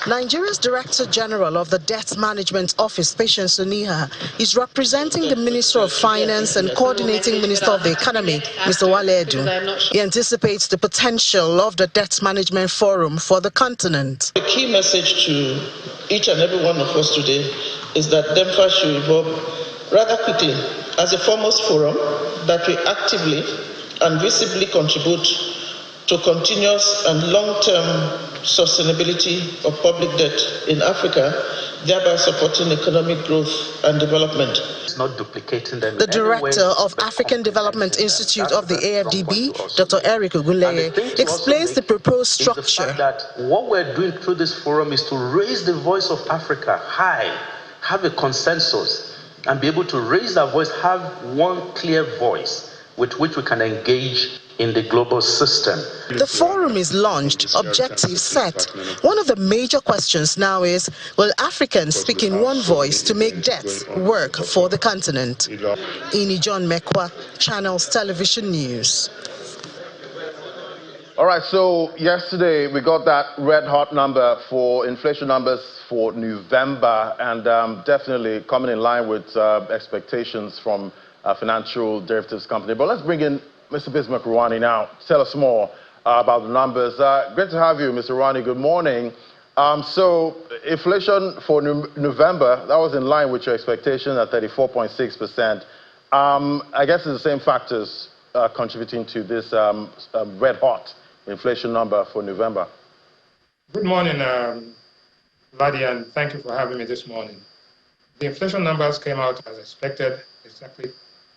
Nigeria's Director General of the Debt Management Office, Patience Oniha, is representing the Minister of Finance and coordinating Minister of the Economy, Mr. Wale Edu. He anticipates the potential of the Debt Management Forum for the continent. The key message to each and every one of us today is that DEMFA should evolve rather quickly as a foremost forum that will actively and visibly contribute to continuous and long-term sustainability of public debt in Africa, thereby supporting economic growth and development. It's not duplicating them. The director of African Development Institute of the AFDB, Dr. Eric Oguleye, explains the proposed structure. That what we're doing through this forum is to raise the voice of Africa high, have a consensus, and be able to raise that voice, have one clear voice with which we can engage in the global system. The forum is launched, objectives set. One of the major questions now is, will Africans speak in one voice to make debts work for the continent? Ini John Mekwa, Channels Television News. All right, so yesterday we got that red hot number for inflation numbers for November, and definitely coming in line with expectations from a financial derivatives company. But let's bring in Mr. Bismarck Rwani now. Tell us more about the numbers. Great to have you, Mr. Rwani. Good morning. So inflation for November, that was in line with your expectation at 34.6%. I guess it's the same factors contributing to this red hot inflation number for November. Good morning, Ladi, and thank you for having me this morning. The inflation numbers came out as expected, exactly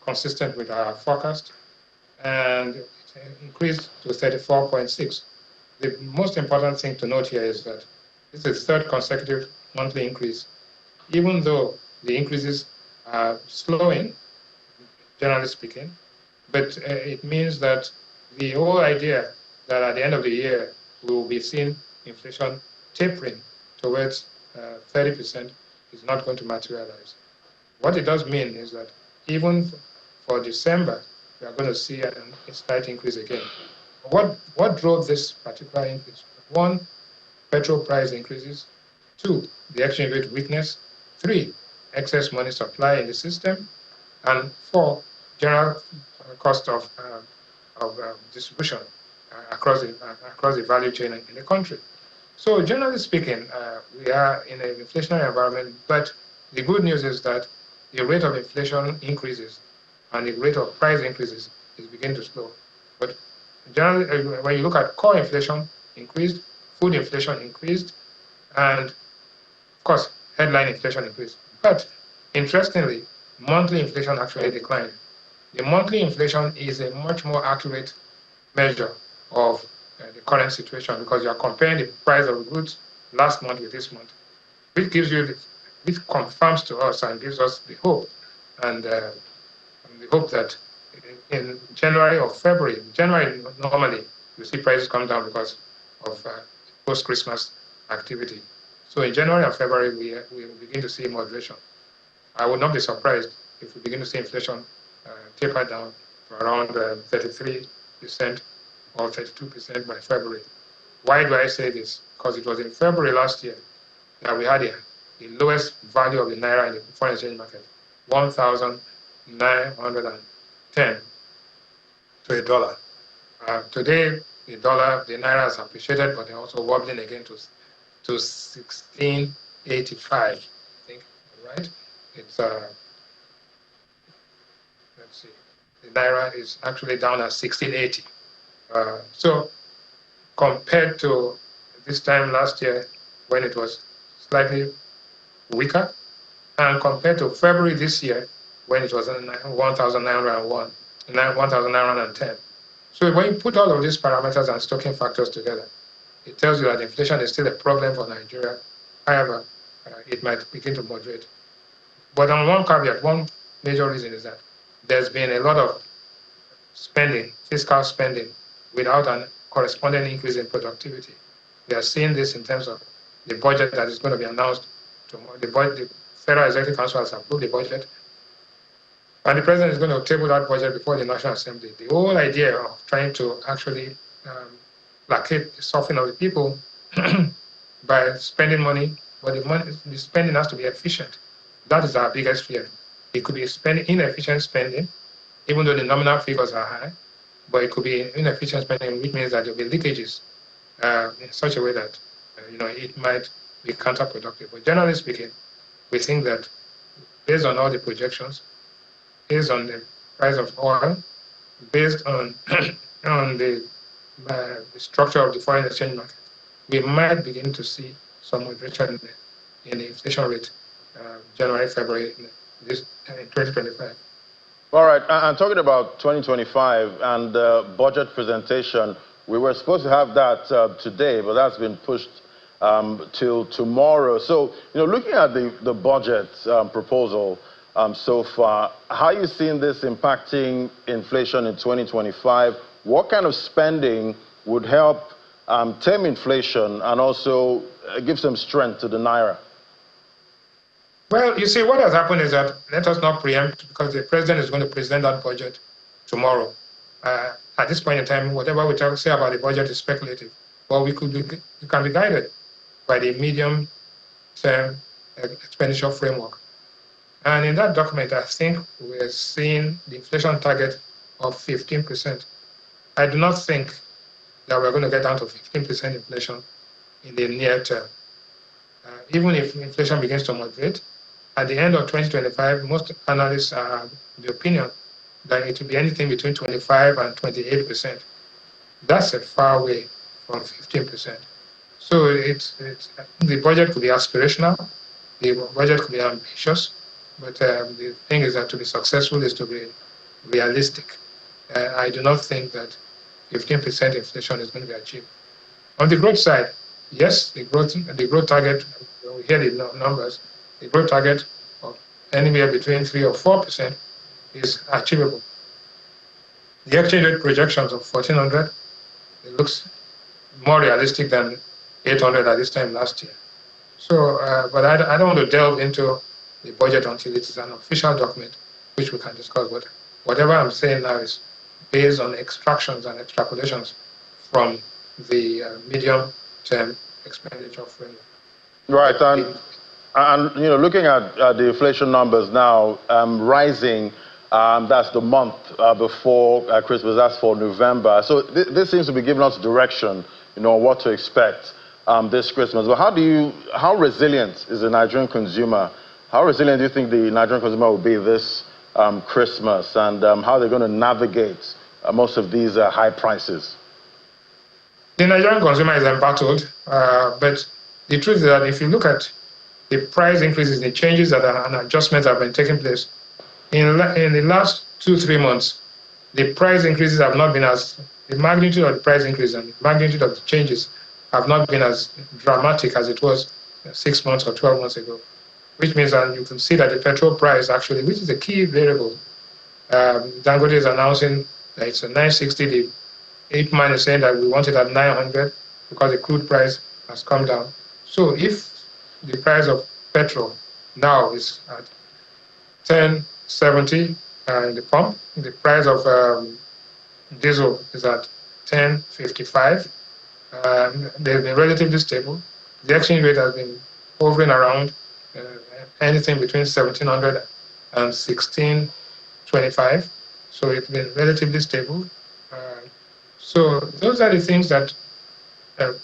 consistent with our forecast, and it increased to 34.6. The most important thing to note here is that this is the third consecutive monthly increase, even though the increases are slowing, generally speaking, but it means that the whole idea that at the end of the year we will be seeing inflation tapering towards 30% is not going to materialize. What it does mean is that even for December, we are going to see a slight increase again. What drove this particular increase? One, petrol price increases. Two, the exchange rate weakness. Three, excess money supply in the system. And four, general cost of distribution across the value chain in the country. So generally speaking, we are in an inflationary environment, but the good news is that the rate of inflation increases and the rate of price increases is beginning to slow. But generally, when you look at core inflation increased, food inflation increased, and of course, headline inflation increased. But interestingly, monthly inflation actually declined. The monthly inflation is a much more accurate measure of the current situation because you are comparing the price of goods last month with this month, which gives you, which confirms to us and gives us the hope and the hope that in January or February, January normally you see prices come down because of post-Christmas activity. So in January and February we will begin to see moderation. I would not be surprised if we begin to see inflation taper down to around 33% or 32% by February. Why do I say this? Because it was in February last year that we had the lowest value of the naira in the foreign exchange market, 1,910 to a dollar. Today, the naira has appreciated, but they're also wobbling again to 1685. I think, right? It's let's see, the naira is actually down at 1680. So compared to this time last year when it was slightly weaker, and compared to February this year when it was 1,901, 1,910. So when you put all of these parameters and stocking factors together, it tells you that inflation is still a problem for Nigeria. However, it might begin to moderate. But on one caveat, one major reason is that there's been a lot of spending, fiscal spending, without a corresponding increase in productivity. We are seeing this in terms of the budget that is going to be announced tomorrow. The Federal Executive Council has approved the budget, and the President is going to table that budget before the National Assembly. The whole idea of trying to actually placate the suffering of the people by spending money, but the spending has to be efficient. That is our biggest fear. It could be inefficient spending, even though the nominal figures are high, but it could be inefficient spending, which means that there will be leakages in such a way that it might be counterproductive. But generally speaking, we think that based on all the projections, based on the price of oil, based on on the the structure of the foreign exchange market, we might begin to see some moderation in the inflation rate January, February in 2025. All right, and talking about 2025 and budget presentation, we were supposed to have that today, but that's been pushed till tomorrow. So, looking at the budget proposal so far, how are you seeing this impacting inflation in 2025? What kind of spending would help tame inflation and also give some strength to the Naira? Well, you see, what has happened is that, let us not preempt, because the president is going to present that budget tomorrow. At this point in time, whatever we say about the budget is speculative. But we can be guided by the medium-term expenditure framework. And in that document, I think we're seeing the inflation target of 15%. I do not think that we're going to get down to 15% inflation in the near term. Even if inflation begins to moderate, at the end of 2025, most analysts are of the opinion that it will be anything between 25 and 28%. That's a far way from 15%. So the budget could be aspirational, the budget could be ambitious, but the thing is that to be successful is to be realistic. I do not think that 15% inflation is going to be achieved. On the growth side, yes, the growth target, we hear the numbers, the growth target of anywhere between 3 or 4% is achievable. The exchange rate projections of 1,400, it looks more realistic than 800 at this time last year. So, but I don't want to delve into the budget until it is an official document, which we can discuss. But whatever I'm saying now is based on extractions and extrapolations from the medium-term expenditure framework. Right, and looking at the inflation numbers now rising, that's the month before Christmas. That's for November. So this seems to be giving us direction, on what to expect this Christmas. But how resilient is the Nigerian consumer? How resilient do you think the Nigerian consumer will be this Christmas, and how they're going to navigate most of these high prices? The Nigerian consumer is embattled, but the truth is that if you look at the price increases, the changes and adjustments that have been taking place, in the last 2-3 months, the price increases have not been the magnitude of the price increase and the magnitude of the changes have not been as dramatic as it was 6 months or 12 months ago, which means that you can see that the petrol price actually, which is a key variable, Dangote is announcing that it's a 960. The 8th man is saying that we want it at 900 because the crude price has come down. So if the price of petrol now is at 10.70 in the pump, the price of diesel is at 10.55. They've been relatively stable. The exchange rate has been hovering around anything between 1,700 and 1,625. So it's been relatively stable. So those are the things that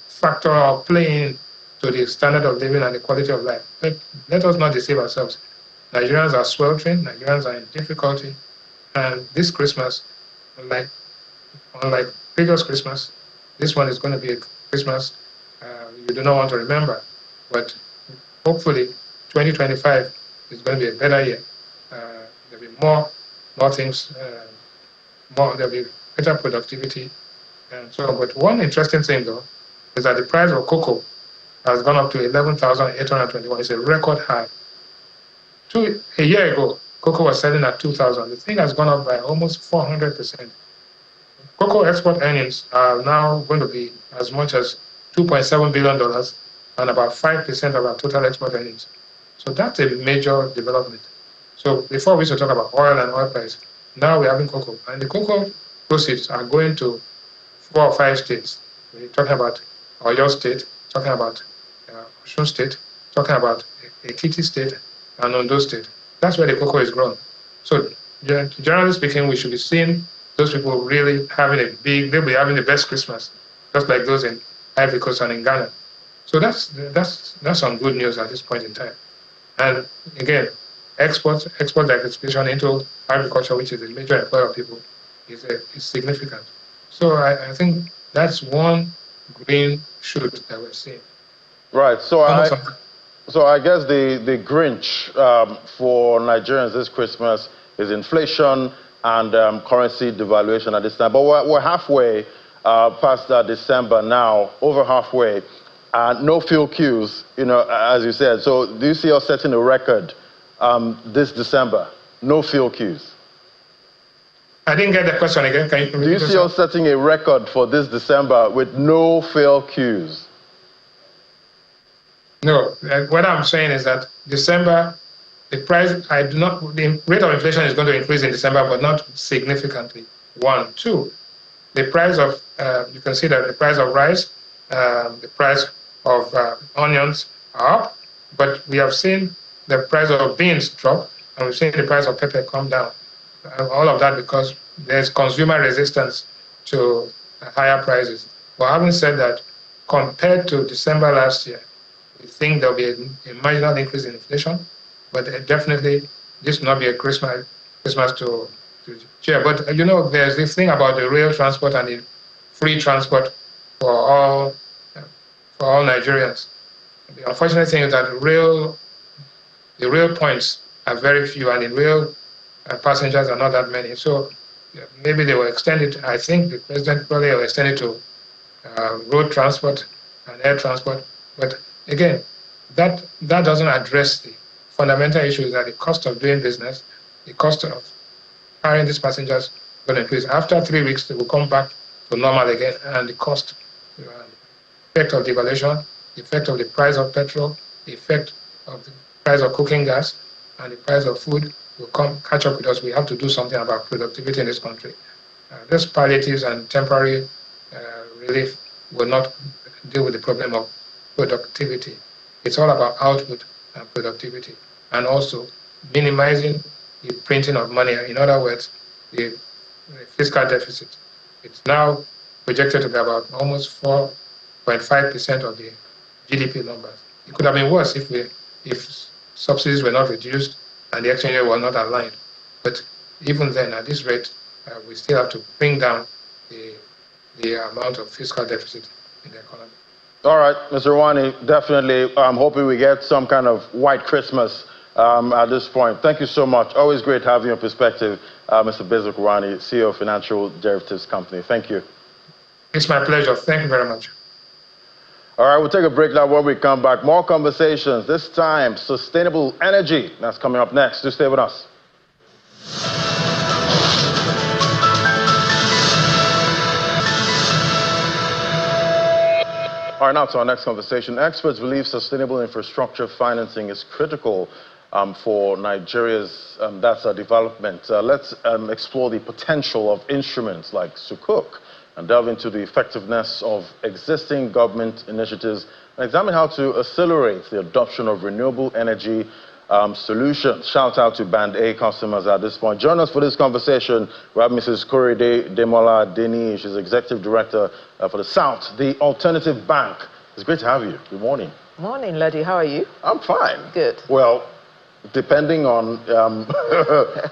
factor or play in to the standard of living and the quality of life. But let us not deceive ourselves. Nigerians are sweltering, Nigerians are in difficulty, and this Christmas, unlike previous Christmas, this one is going to be a Christmas you do not want to remember. But hopefully, 2025 is going to be a better year. There'll be more things, there'll be better productivity, and so on. But one interesting thing, though, is that the price of cocoa has gone up to 11,821. It's a record high. A year ago, cocoa was selling at 2,000. The thing has gone up by almost 400%. Cocoa export earnings are now going to be as much as $2.7 billion and about 5% of our total export earnings. So that's a major development. So before we used to talk about oil and oil price, now we're having cocoa. And the cocoa proceeds are going to 4 or 5 states. We're talking about Oyo State, talking about Osun State, talking about Ekiti State, and Ondo State. That's where the cocoa is grown. So generally speaking, we should be seeing those people really having they'll be having the best Christmas, just like those in Ivory Coast and in Ghana. So that's some good news at this point in time. And again, export diversification into agriculture, which is a major employer of people, is significant. So I think That's one green shoot that we're seeing. Right. So I guess the Grinch for Nigerians this Christmas is inflation and currency devaluation at this time. But we're halfway past December now, over halfway. No fuel queues, as you said. So do you see us setting a record this December? No fuel queues. I didn't get the question again. Can you repeat? Do you see us setting a record for this December with no fuel queues? No. What I'm saying is that December, the rate of inflation is going to increase in December, but not significantly. 1. 2, the price of, you can see that the price of rice, the price of onions are up, but we have seen the price of beans drop, and we've seen the price of pepper come down. All of that because there's consumer resistance to higher prices. But having said that, compared to December last year, we think there'll be a marginal increase in inflation, but definitely this will not be a Christmas to cheer. But there's this thing about the rail transport and the free transport for all Nigerians. The unfortunate thing is that the rail points are very few, and the rail passengers are not that many. So maybe they will extend it. I think the president probably will extend it to road transport and air transport. But again, that doesn't address the fundamental issues that the cost of doing business, the cost of carrying these passengers will increase. After 3 weeks, they will come back to normal again, and the cost, the effect of devaluation, the effect of the price of petrol, the effect of the price of cooking gas, and the price of food will catch up with us. We have to do something about productivity in this country. These palliatives and temporary relief will not deal with the problem of productivity. It's all about output and productivity, and also minimizing the printing of money. In other words, the fiscal deficit. It's now projected to be about almost 4.5% of the GDP numbers. It could have been worse if subsidies were not reduced and the exchange rate were not aligned. But even then, at this rate, we still have to bring down the amount of fiscal deficit in the economy. All right, Mr. Rwani, definitely. I'm hoping we get some kind of white Christmas at this point. Thank you so much. Always great having your perspective, Mr. Bezos Rwani, CEO of Financial Derivatives Company. Thank you. It's my pleasure. Thank you very much. All right, we'll take a break now. When we come back, more conversations, this time sustainable energy. That's coming up next. Do stay with us. All right, now to our next conversation. Experts believe sustainable infrastructure financing is critical for Nigeria's development. Let's explore the potential of instruments like Sukuk and delve into the effectiveness of existing government initiatives and examine how to accelerate the adoption of renewable energy solutions. Shout out to Band A customers at this point. Join us for this conversation. We have Mrs. Korede Demola Deni. She's Executive Director for the South, the Alternative Bank. It's great to have you. Good morning. Morning, Ladi. How are you? I'm fine. Good. Well, depending on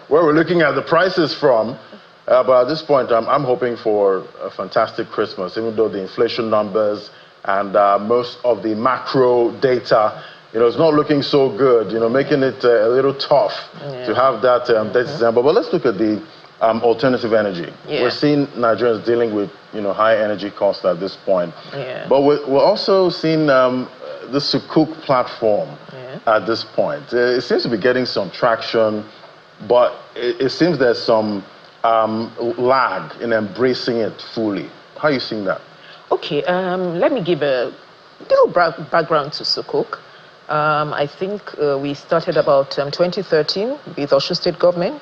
where we're looking at the prices from, but at this point, I'm hoping for a fantastic Christmas, even though the inflation numbers and most of the macro data, it's not looking so good, making it a little tough to have that December. But let's look at the alternative energy. Yeah. We're seeing Nigerians dealing with, high energy costs at this point. Yeah. But we're also seeing the Sukuk platform at this point. It seems to be getting some traction, but it seems there's some lag in embracing it fully. How are you seeing that? Okay, let me give a little background to Sukuk. I think we started about 2013 with Osun State government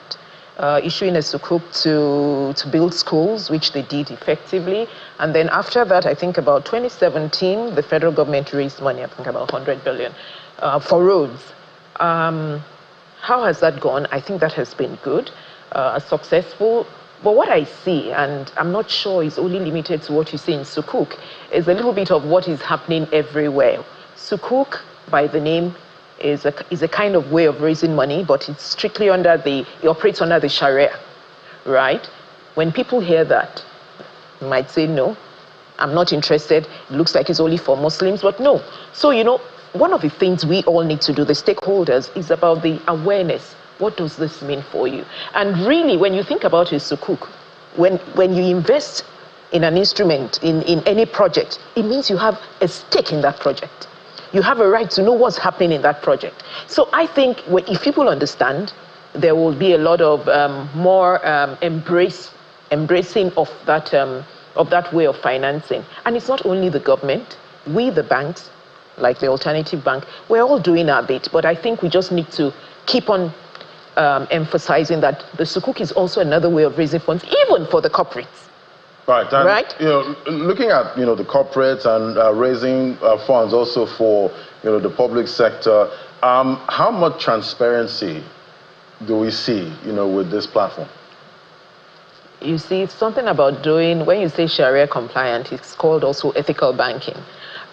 issuing a Sukuk to build schools, which they did effectively. And then after that, I think about 2017, the federal government raised money, I think about 100 billion for roads. How has that gone? I think that has been good. Successful. But what I see, and I'm not sure is only limited to what you see in Sukuk, is a little bit of what is happening everywhere. Sukuk, by the name, is a kind of way of raising money, but it's strictly it operates under the Sharia, right? When people hear that, they might say no. I'm not interested. It looks like it's only for Muslims, but no. So, one of the things we all need to do, the stakeholders, is about the awareness. What does this mean for you? And really, when you think about a sukuk, when you invest in an instrument, in any project, it means you have a stake in that project. You have a right to know what's happening in that project. So I think if people understand, there will be a lot of more embracing of that way of financing. And it's not only the government, we the banks, like the Alternative Bank, we're all doing our bit. But I think we just need to keep on emphasizing that the sukuk is also another way of raising funds, even for the corporates. Right. And, right. Looking at the corporates and raising funds also for the public sector, how much transparency do we see with this platform? You see, it's something about doing, when you say Sharia compliant, it's called also ethical banking,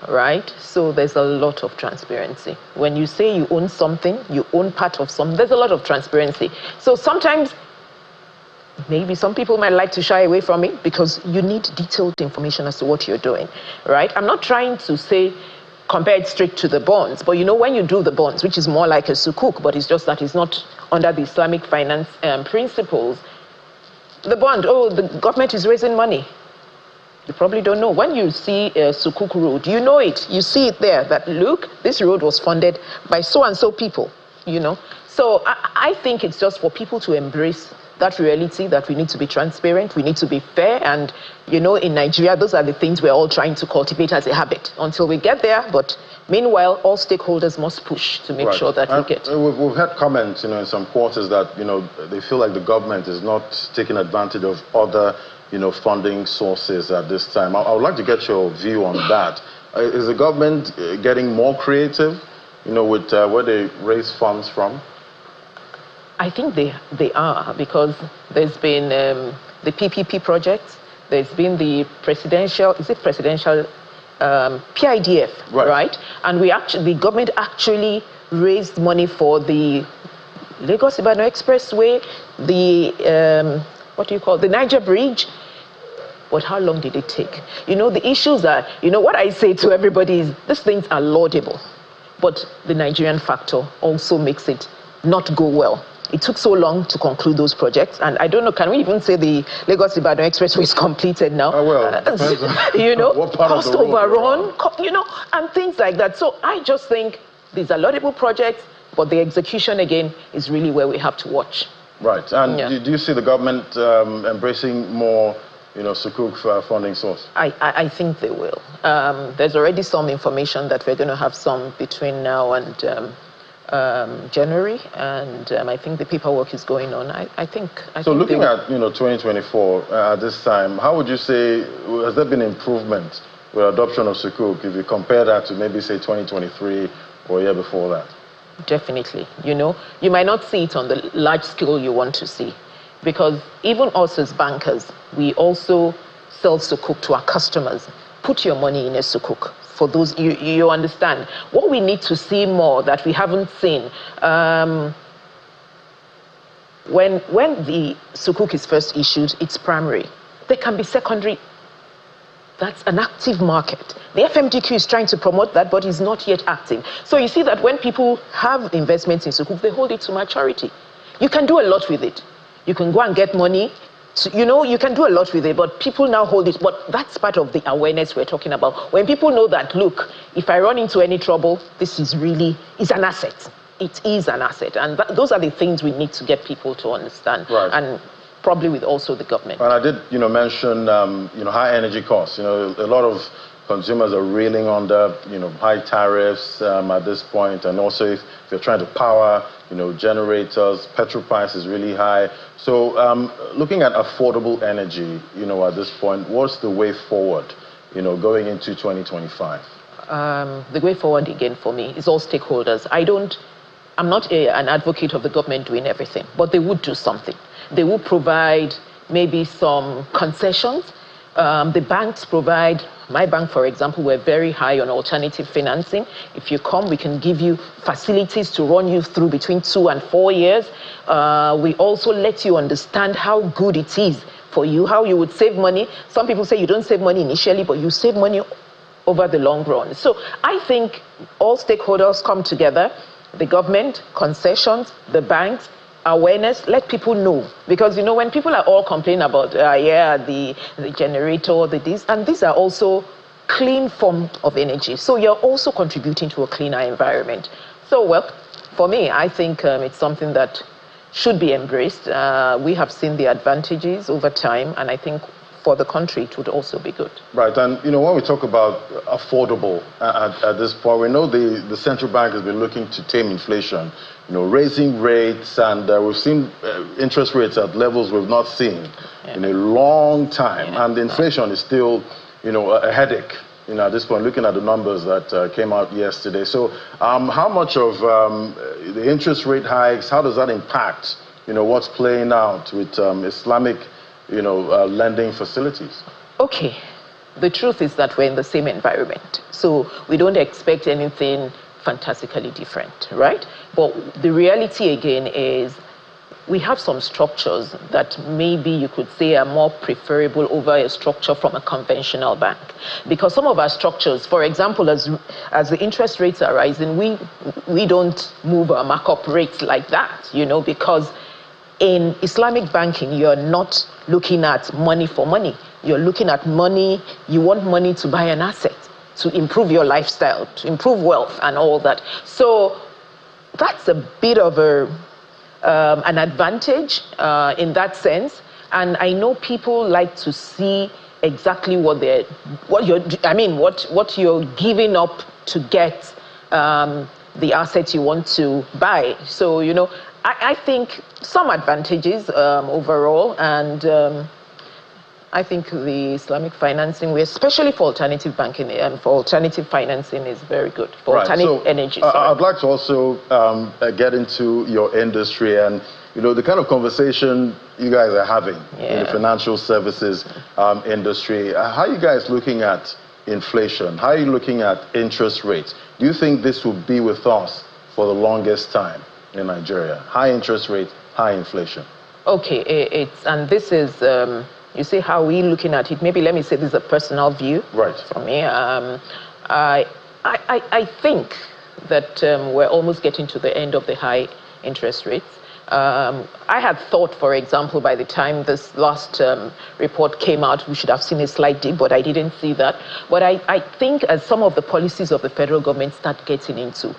right? So there's a lot of transparency. When you say you own something, you own part of something, there's a lot of transparency. So sometimes, maybe some people might like to shy away from it because you need detailed information as to what you're doing, right? I'm not trying to say compare it straight to the bonds, but when you do the bonds, which is more like a sukuk, but it's just that it's not under the Islamic finance principles, the bond, the government is raising money. You probably don't know. When you see a sukuk road, you know it. You see it there, that look, this road was funded by so-and-so people, So I think it's just for people to embrace that reality, that we need to be transparent, we need to be fair, and in Nigeria, those are the things we're all trying to cultivate as a habit until we get there. But meanwhile, all stakeholders must push to make sure that we get. We've had comments, in some quarters that they feel like the government is not taking advantage of other, funding sources at this time. I would like to get your view on that. Is the government getting more creative, with where they raise funds from? I think they are, because there's been the PPP projects, there's been the presidential PIDF, right? And the government actually raised money for the Lagos-Ibadan Expressway, the the Niger Bridge. But how long did it take? The issues are, what I say to everybody is, these things are laudable, but the Nigerian factor also makes it not go well. It took so long to conclude those projects, and I don't know, can we even say the Lagos-Ibadan Expressway is completed now? What part cost of the road overrun, and things like that. So I just think these are laudable projects, but the execution, again, is really where we have to watch. Right, and do you see the government embracing more, sukuk funding source? I think they will. There's already some information that we're going to have some between now and January, and I think the paperwork is going on. I think looking at 2024 at this time, how would you say has there been improvement with adoption of sukuk if you compare that to maybe say 2023 or a year before that? Definitely. You might not see it on the large scale you want to see, because even us as bankers, we also sell sukuk to our customers. Put your money in a sukuk. For those, you understand. What we need to see more that we haven't seen, when the sukuk is first issued, it's primary. There can be secondary. That's an active market. The FMDQ is trying to promote that, but is not yet active. So you see that when people have investments in sukuk, they hold it to maturity. You can do a lot with it. You can go and get money. So, you can do a lot with it, but people now hold it. But that's part of the awareness we're talking about. When people know that, look, if I run into any trouble, this is an asset. It is an asset. And those are the things we need to get people to understand. Right. And probably with also the government. And I did, mention, high energy costs. A lot of consumers are reeling under, high tariffs at this point. And also if you're trying to power, generators, petrol price is really high. So looking at affordable energy, at this point, what's the way forward, going into 2025? The way forward, again, for me, is all stakeholders. I'm not an advocate of the government doing everything, but they would do something. They will provide maybe some concessions. The banks provide, my bank, for example, we're very high on alternative financing. If you come, we can give you facilities to run you through between 2 and 4 years. We also let you understand how good it is for you, how you would save money. Some people say you don't save money initially, but you save money over the long run. So I think all stakeholders come together, the government, concessions, the banks, awareness, let people know. Because, you know, when people are all complaining about, the generator, the this, and these are also clean form of energy. So you're also contributing to a cleaner environment. So, well, for me, I think it's something that should be embraced. We have seen the advantages over time, and I think for the country, it would also be good. Right, and you know, when we talk about affordable at this point, we know the central bank has been looking to tame inflation, you know, raising rates, and we've seen interest rates at levels we've not seen in a long time, and the inflation is still, you know, a headache. You know, at this point, looking at the numbers that came out yesterday. So how much of the interest rate hikes, how does that impact, you know, what's playing out with Islamic, you know, lending facilities? Okay, the truth is that we're in the same environment, so we don't expect anything fantastically different, right? But the reality again is we have some structures that maybe you could say are more preferable over a structure from a conventional bank. Because some of our structures, for example, as the interest rates are rising, we don't move our markup rates like that, you know, because in Islamic banking, you're not looking at money for money. You're looking at money, you want money to buy an asset, to improve your lifestyle, to improve wealth and all that. So that's a bit of an advantage in that sense. And I know people like to see exactly what you're giving up to get the asset you want to buy. So, you know, I think some advantages overall, and I think the Islamic financing, especially for alternative banking and for alternative financing, is very good for alternative energy. I'd like to also get into your industry and, you know, the kind of conversation you guys are having in the financial services industry. How are you guys looking at inflation? How are you looking at interest rates? Do you think this will be with us for the longest time in Nigeria? High interest rates, high inflation. Okay, and this is, you see how we're looking at it. Maybe let me say this is a personal view from me. I think that we're almost getting to the end of the high interest rates. I had thought, for example, by the time this last report came out, we should have seen a slight dip, but I didn't see that. But I think as some of the policies of the federal government start getting into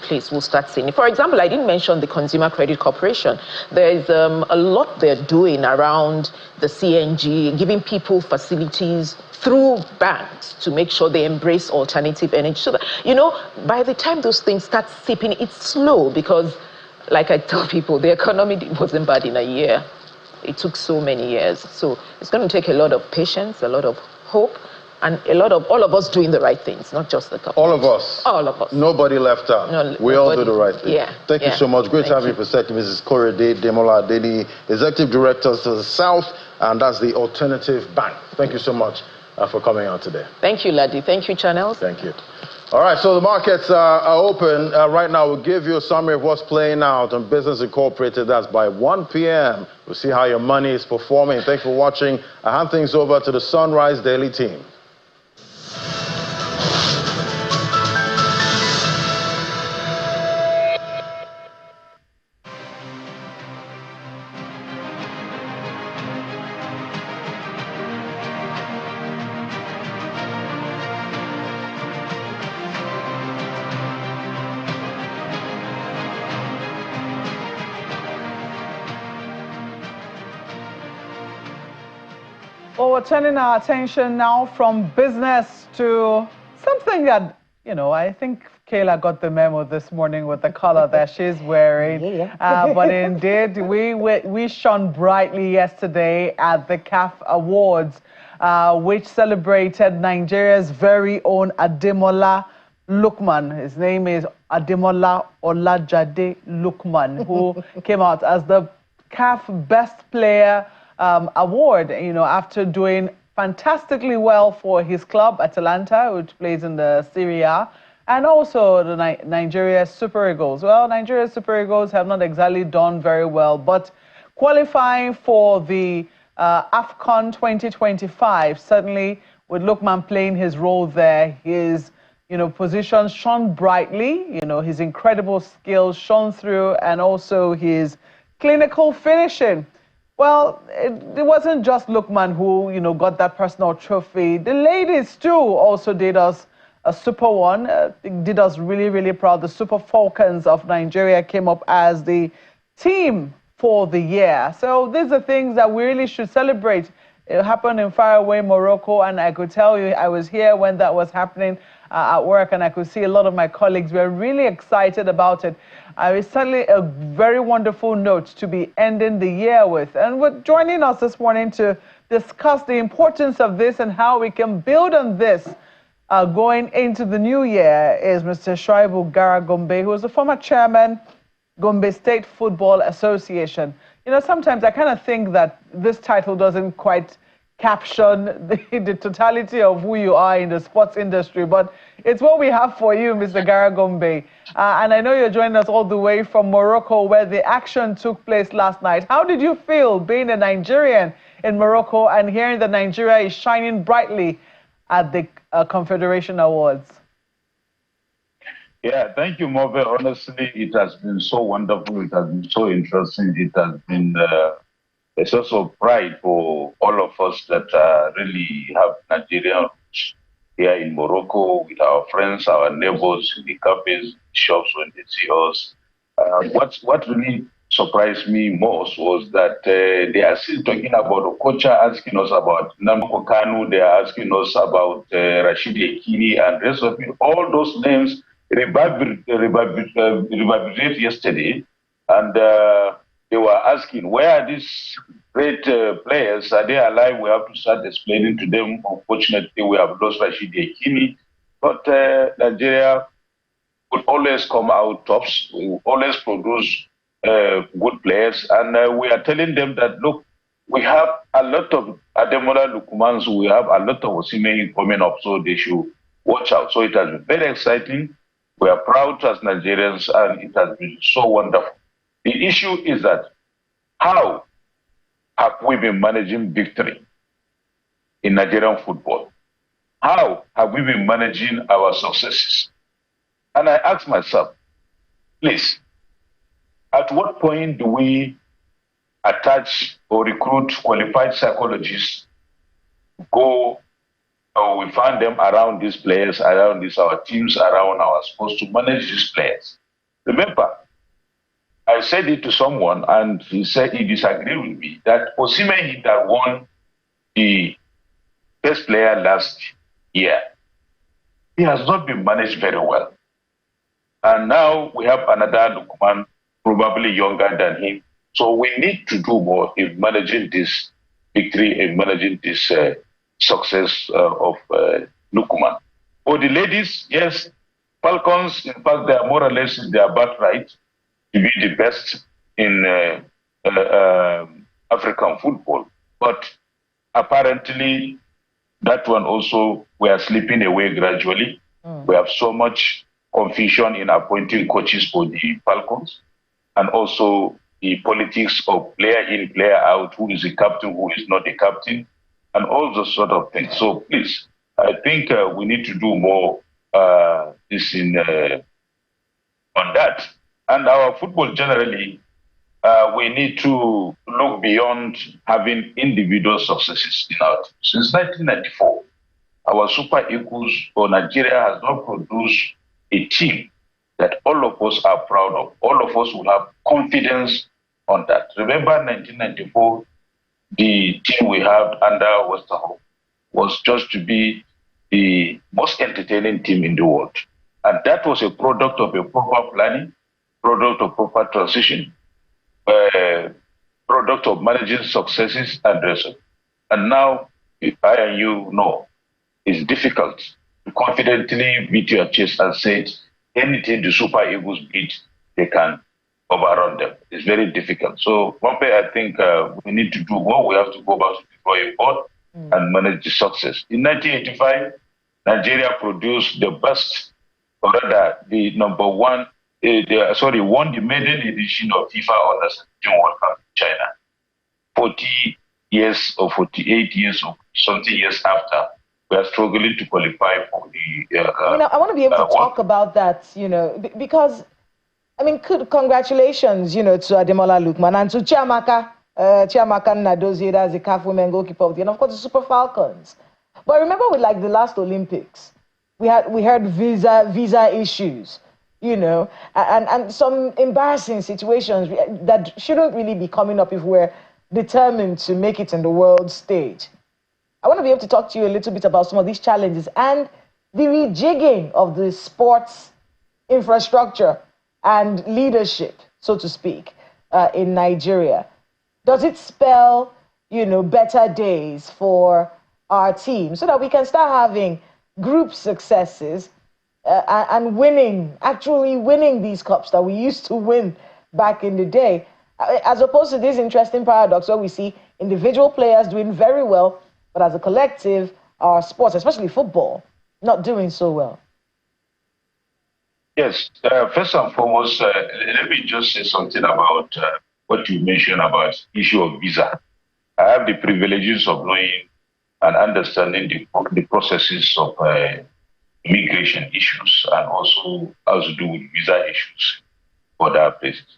place, we'll start seeing it. For example, I didn't mention the Consumer Credit Corporation. There's a lot they're doing around the CNG, giving people facilities through banks to make sure they embrace alternative energy. So that, you know, by the time those things start seeping, it's slow because, like I tell people, the economy wasn't bad in a year. It took so many years. So it's going to take a lot of patience, a lot of hope, and all of us doing the right things, not just the couple. All of us? All of us. Nobody left out. No, we all do the right thing. Yeah. Thank you so much. Great to have you presenting, Mrs. Korede Demola Adeni, Executive Director to the South, and that's the Alternative Bank. Thank you so much for coming out today. Thank you, Ladi. Thank you, Channels. Thank you. All right, so the markets are open right now. We'll give you a summary of what's playing out on Business Incorporated. That's by 1 p.m. We'll see how your money is performing. Thanks for watching. I hand things over to the Sunrise Daily team. Well, we're turning our attention now from business to something that, you know, I think Kayla got the memo this morning with the color that she's wearing. But indeed, we shone brightly yesterday at the CAF Awards, which celebrated Nigeria's very own Ademola Lookman. His name is Ademola Olajade Lookman, who came out as the CAF Best Player award, you know, after doing fantastically well for his club, Atalanta, which plays in the Serie A, and also the Nigeria Super Eagles. Well, Nigeria Super Eagles have not exactly done very well, but qualifying for the AFCON 2025. Certainly, with Lookman playing his role there, his position shone brightly. His incredible skills shone through, and also his clinical finishing. Well, it wasn't just Lookman who, got that personal trophy. The ladies, too, also did us a super one. Did us really, really proud. The Super Falcons of Nigeria came up as the team for the year. So these are things that we really should celebrate. It happened in faraway Morocco, and I could tell you I was here when that was happening at work, and I could see a lot of my colleagues were really excited about it. It's certainly a very wonderful note to be ending the year with. And joining us this morning to discuss the importance of this and how we can build on this going into the new year is Mr. Shoaibu Gara Gombe, who is the former chairman, Gombe State Football Association. Sometimes I kind of think that this title doesn't quite caption the totality of who you are in the sports industry, but it's what we have for you, Mr. Gara Gombe. And I know you're joining us all the way from Morocco, where the action took place last night. How did you feel being a Nigerian in Morocco and hearing that Nigeria is shining brightly at the Confederation Awards? Yeah, thank you, Move. Honestly, it has been so wonderful. It has been so interesting. It has been a source of pride for all of us that really have Nigerian roots here in Morocco with our friends, our neighbors in the cafes, shops when they see us. What really surprised me most was that they are still talking about Okocha, asking us about Namco Kanu, they are asking us about Rashid Ekini and the rest of it. All those names reverberated yesterday, and they were asking, where are these great players? Are they alive? We have to start explaining to them. Unfortunately, we have lost Rashid Ekini, but Nigeria would always come out tops. We will always produce good players, and we are telling them that, look, we have a lot of Ademola Lukumans, we have a lot of Osimhen coming up, so they should watch out. So it has been very exciting. We are proud as Nigerians, and it has been so wonderful. The issue is that how have we been managing victory in Nigerian football? How have we been managing our successes? And I ask myself, please, at what point do we attach or recruit qualified psychologists, go or we find them around these players, around these our teams, around our sports to manage these players? Remember, I said it to someone and he said he disagreed with me that Osimhen that won the best player last year, he has not been managed very well. And now we have another Lukman, probably younger than him. So we need to do more in managing this victory and managing this success of Lukman. For the ladies, yes, Falcons, in fact, they are more or less in their birthright to be the best in African football. But apparently, that one also, we are slipping away gradually. We have so much confusion in appointing coaches for the Falcons, and also the politics of player in, player out, who is a captain, who is not a captain, and all those sort of things. So please, I think we need to do more on that. And our football generally, we need to look beyond having individual successes in our team. Since 1994, our Super Eagles for Nigeria has not produced a team that all of us are proud of. All of us will have confidence on that. Remember 1994, the team we had under Westerhoff was just to be the most entertaining team in the world. And that was a product of a proper planning, product of proper transition, product of managing successes and results. And now, if I and you know, it's difficult to confidently beat your chest and say anything the Super Eagles beat, they can overrun them. It's very difficult. So, Pompey, I think we need to do more. We have to go back to the drawing board and manage the success. In 1985, Nigeria produced the best, or rather, the number one, won the maiden edition of FIFA Under-17 World Cup in China. 40 years or 48 years or something years after, we are struggling to qualify for the. I want to be able to talk about that, because, congratulations, to Ademola Lookman and to Chiamaka Nnadozie, that's the CAF women goalkeeper of the, and of course the Super Falcons. But remember, with like the last Olympics, we heard visa issues, and some embarrassing situations that shouldn't really be coming up if we're determined to make it in the world stage. I want to be able to talk to you a little bit about some of these challenges and the rejigging of the sports infrastructure and leadership, so to speak, in Nigeria. Does it spell, better days for our team so that we can start having group successes and actually winning these cups that we used to win back in the day, as opposed to this interesting paradox where we see individual players doing very well, but as a collective, our sports, especially football, not doing so well? Yes, first and foremost, let me just say something about what you mentioned about issue of visa. I have the privileges of knowing and understanding the processes of immigration issues and also has to do with visa issues for other places.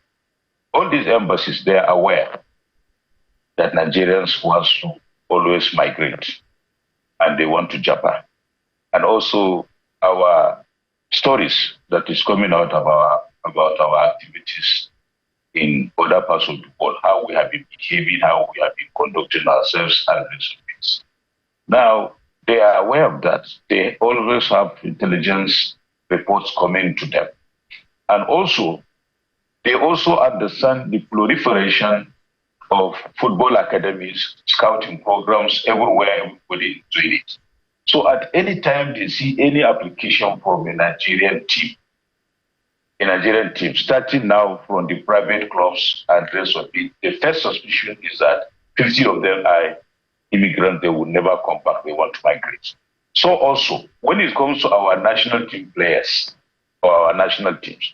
All these embassies, they are aware that Nigerians want to always migrate and they want to Japan. And also our stories that is coming out of about our activities in other parts of the world, how we have been behaving, how we have been conducting ourselves and things. Now, they are aware of that. They always have intelligence reports coming to them. And also, they also understand the proliferation of football academies, scouting programs, everywhere, everybody doing it. So at any time they see any application from a Nigerian team, starting now from the private clubs and the rest of it, the first suspicion is that 50 of them are immigrants, they will never come back, they want to migrate. So also, when it comes to our national team players or our national teams,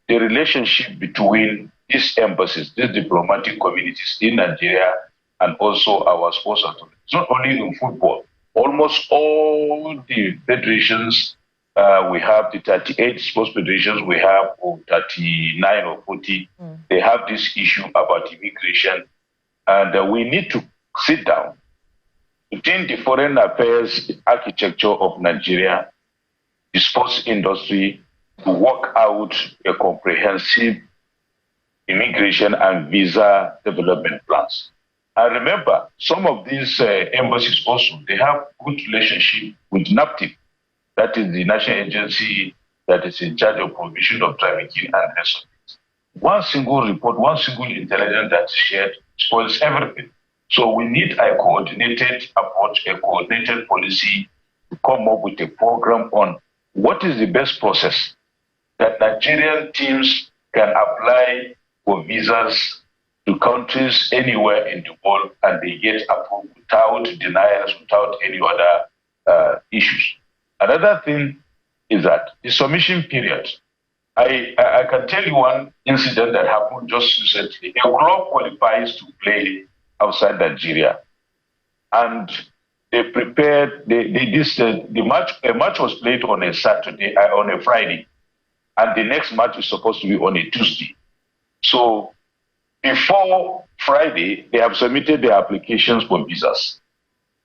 the relationship between these embassies, these diplomatic communities in Nigeria and also our sports authorities, not only in football, almost all the federations, we have the 38 sports federations, we have 39 or 40, they have this issue about immigration. And we need to sit down within the foreign affairs architecture of Nigeria, the sports industry, to work out a comprehensive immigration and visa development plans. And remember, some of these embassies also, they have good relationship with NAPTIP, that is the national agency that is in charge of provision of trafficking and rest of it. One single report, one single intelligence that's shared spoils everything. So we need a coordinated approach, a coordinated policy to come up with a program on what is the best process that Nigerian teams can apply for visas to countries anywhere in the world and they get approved without denials, without any other issues. Another thing is that the submission period. I can tell you one incident that happened just recently. A club qualifies to play outside Nigeria, and they prepared. A match was played on a Saturday, on a Friday, and the next match is supposed to be on a Tuesday. So before Friday, they have submitted their applications for visas.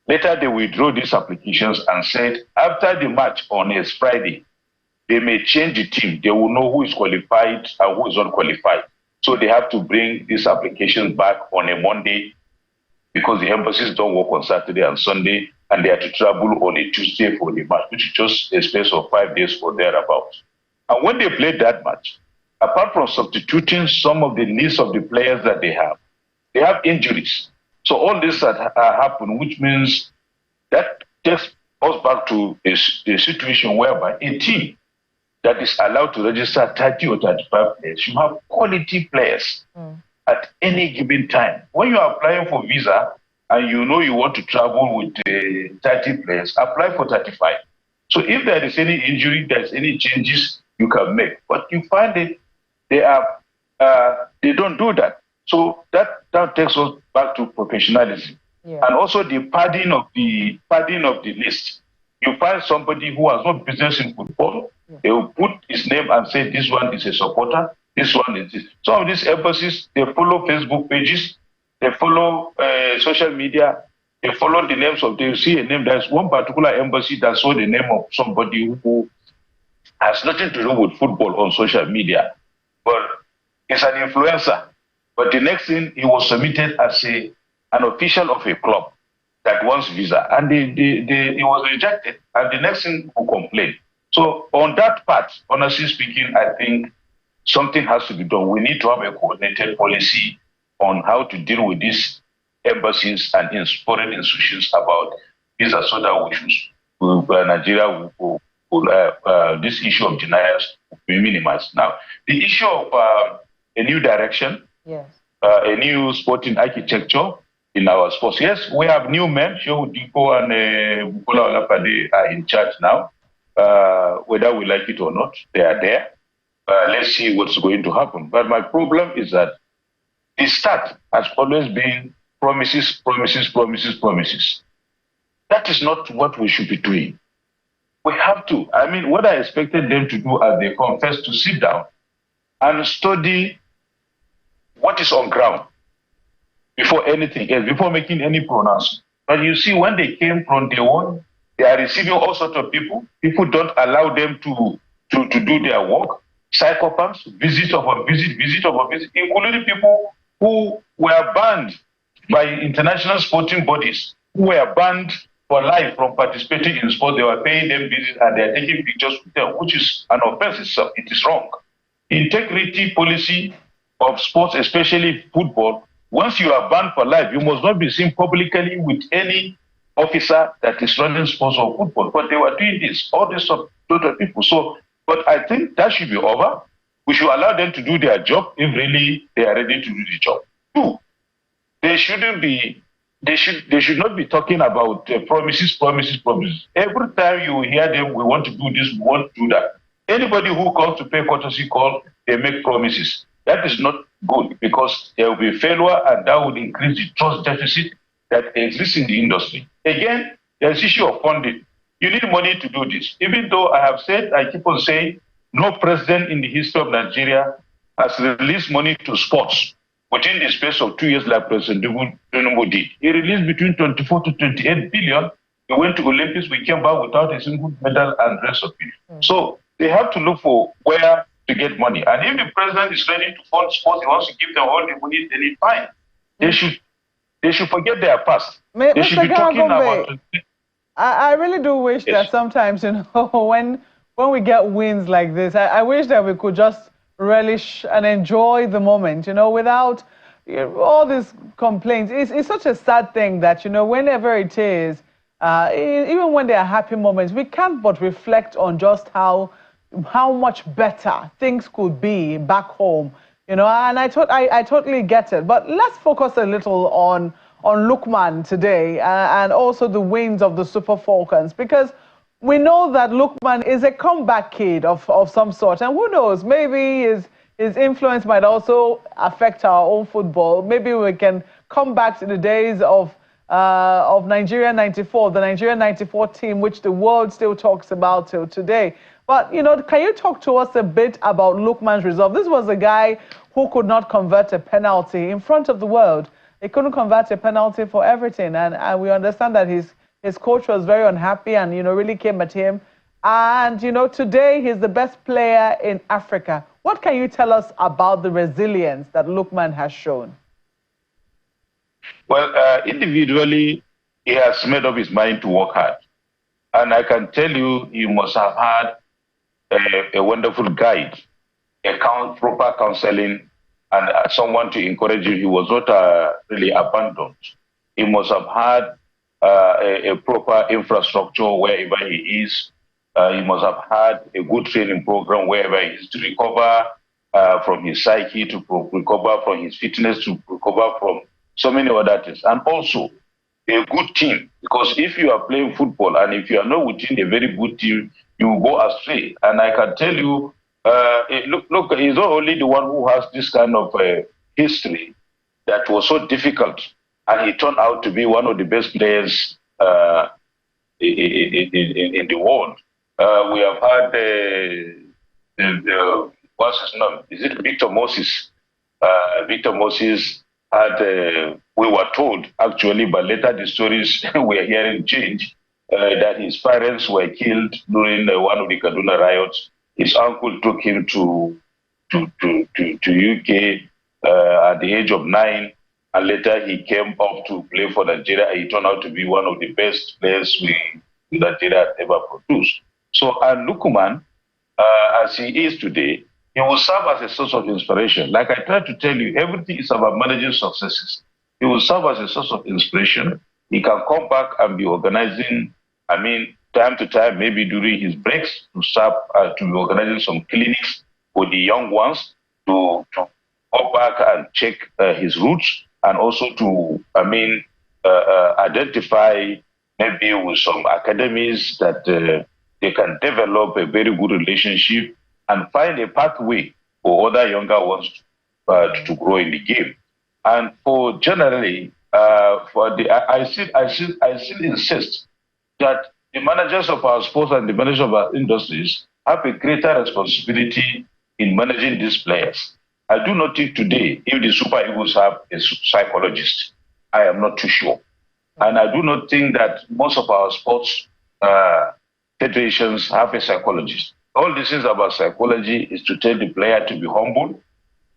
Later, they withdrew these applications and said after the match on a Friday, they may change the team. They will know who is qualified and who is not qualified. So they have to bring these applications back on a Monday because the embassies don't work on Saturday and Sunday, and they have to travel on a Tuesday for the match, which is just a space of 5 days or thereabouts. And when they played that match, apart from substituting some of the list of the players that they have injuries. So all this had happened, which means that takes us back to a situation whereby a team that is allowed to register 30 or 35 players, you have quality players at any given time. When you are applying for visa and you know you want to travel with 30 players, apply for 35. So if there is any injury, there's any changes you can make. But you find it, they don't do that. So that takes us back to professionalism. Yeah. And also the padding of the list. You find somebody who has no business in football, they will put his name and say this one is a supporter, this one is this. Some of these embassies, they follow Facebook pages, they follow social media, they follow the names of, they see a name. There's one particular embassy that saw the name of somebody who has nothing to do with football on social media, but is an influencer. But the next thing, he was submitted as an official of a club that wants visa, and he was rejected. And the next thing, who complained. So on that part, honestly speaking, I think something has to be done. We need to have a coordinated policy on how to deal with these embassies and foreign institutions about visa, so that we should, Nigeria will this issue of denials will be minimized. Now, the issue of a new direction, yes, a new sporting architecture in our sports. Yes, we have new men. Shehu Diko and Bukola Olapade are in charge now. Whether we like it or not, they are there. Let's see what's going to happen. But my problem is that the start has always been promises, promises, promises, promises. That is not what we should be doing. We have to. I mean, what I expected them to do as they come, first to sit down and study what is on ground before anything else, before making any pronouncement. But you see, when they came from day one, they are receiving all sorts of people. People don't allow them to do their work. Psychopaths, visit upon visit, including people who were banned by international sporting bodies, who were banned for life from participating in sport. They were paying them visits and they are taking pictures with them, which is an offense itself. It is wrong. Integrity policy of sports, especially football, once you are banned for life, you must not be seen publicly with any officer that is running sports or football. But they were doing this, all these sort of people. So, but I think that should be over. We should allow them to do their job if really they are ready to do the job. Two, they should not be talking about promises. Every time you hear them, we want to do this, we want to do that. Anybody who comes to pay courtesy call, they make promises. That is not good, because there will be failure and that would increase the trust deficit that exists in the industry. Again, there's issue of funding. You need money to do this. Even though I keep on saying, no president in the history of Nigeria has released money to sports within the space of 2 years like President Tinubu did. He released between 24 to 28 billion. He went to Olympics, we came back without a single medal and rest of it. So they have to look for where to get money. And if the president is ready to fund sports, he wants to give them all the money they need, fine. They should forget their past. They should be talking about... I really do wish that sometimes, when we get wins like this, I wish that we could just relish and enjoy the moment, without all these complaints. It's such a sad thing that, whenever it is, even when there are happy moments, we can't but reflect on just how much better things could be back home, and I totally get it. But let's focus a little on Lookman today and also the wins of the Super Falcons, because we know that Lookman is a comeback kid of some sort, and who knows, maybe his influence might also affect our own football. Maybe we can come back to the days of Nigeria '94, the Nigeria '94 team, which the world still talks about till today. But, can you talk to us a bit about Lookman's resolve? This was a guy who could not convert a penalty in front of the world. He couldn't convert a penalty for everything. And we understand that his coach was very unhappy and, really came at him. And, today he's the best player in Africa. What can you tell us about the resilience that Lookman has shown? Well, individually, he has made up his mind to work hard. And I can tell you, he must have had a wonderful guide, proper counseling, and someone to encourage him. He was not really abandoned. He must have had a proper infrastructure wherever he is. He must have had a good training program wherever he is, to recover from his psyche, to recover from his fitness, to recover from so many other things. And also a good team, because if you are playing football and if you are not within a very good team, you will go astray. And I can tell you, look, he's not only the one who has this kind of history. that was so difficult, and he turned out to be one of the best players in the world. We have had what's his name? Is it Victor Moses? Victor Moses had, we were told actually, but later the stories we are hearing change, that his parents were killed during one of the Kaduna riots. His uncle took him to UK at the age of 9, and later he came up to play for Nigeria. He turned out to be one of the best players Nigeria had ever produced. So, and Lukman, as he is today, he will serve as a source of inspiration. Like I tried to tell you, everything is about managing successes. He will serve as a source of inspiration. He can come back and be organizing, time to time, maybe during his breaks, to serve, to be organizing some clinics for the young ones, to go back and check his roots, and also to, identify maybe with some academies that they can develop a very good relationship and find a pathway for other younger ones to grow in the game. And for generally, I still insist that the managers of our sports and the managers of our industries have a greater responsibility in managing these players. I do not think today, if the Super Eagles have a psychologist, I am not too sure. And I do not think that most of our sports federations have a psychologist. All this is about psychology is to tell the player to be humble.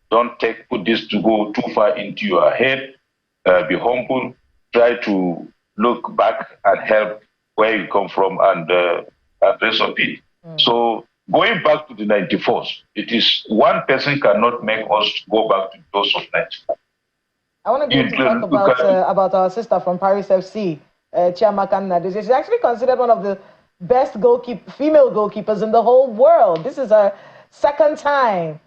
Don't put this to go too far into your head. Be humble. Try to look back and help where you come from and rest of it. So going back to the 94th, it is one person cannot make us go back to those of 94. I want to be able to talk about our sister from Paris FC, Chiamaka Nnadozie. She's actually considered one of the best female goalkeepers in the whole world. This is her second time,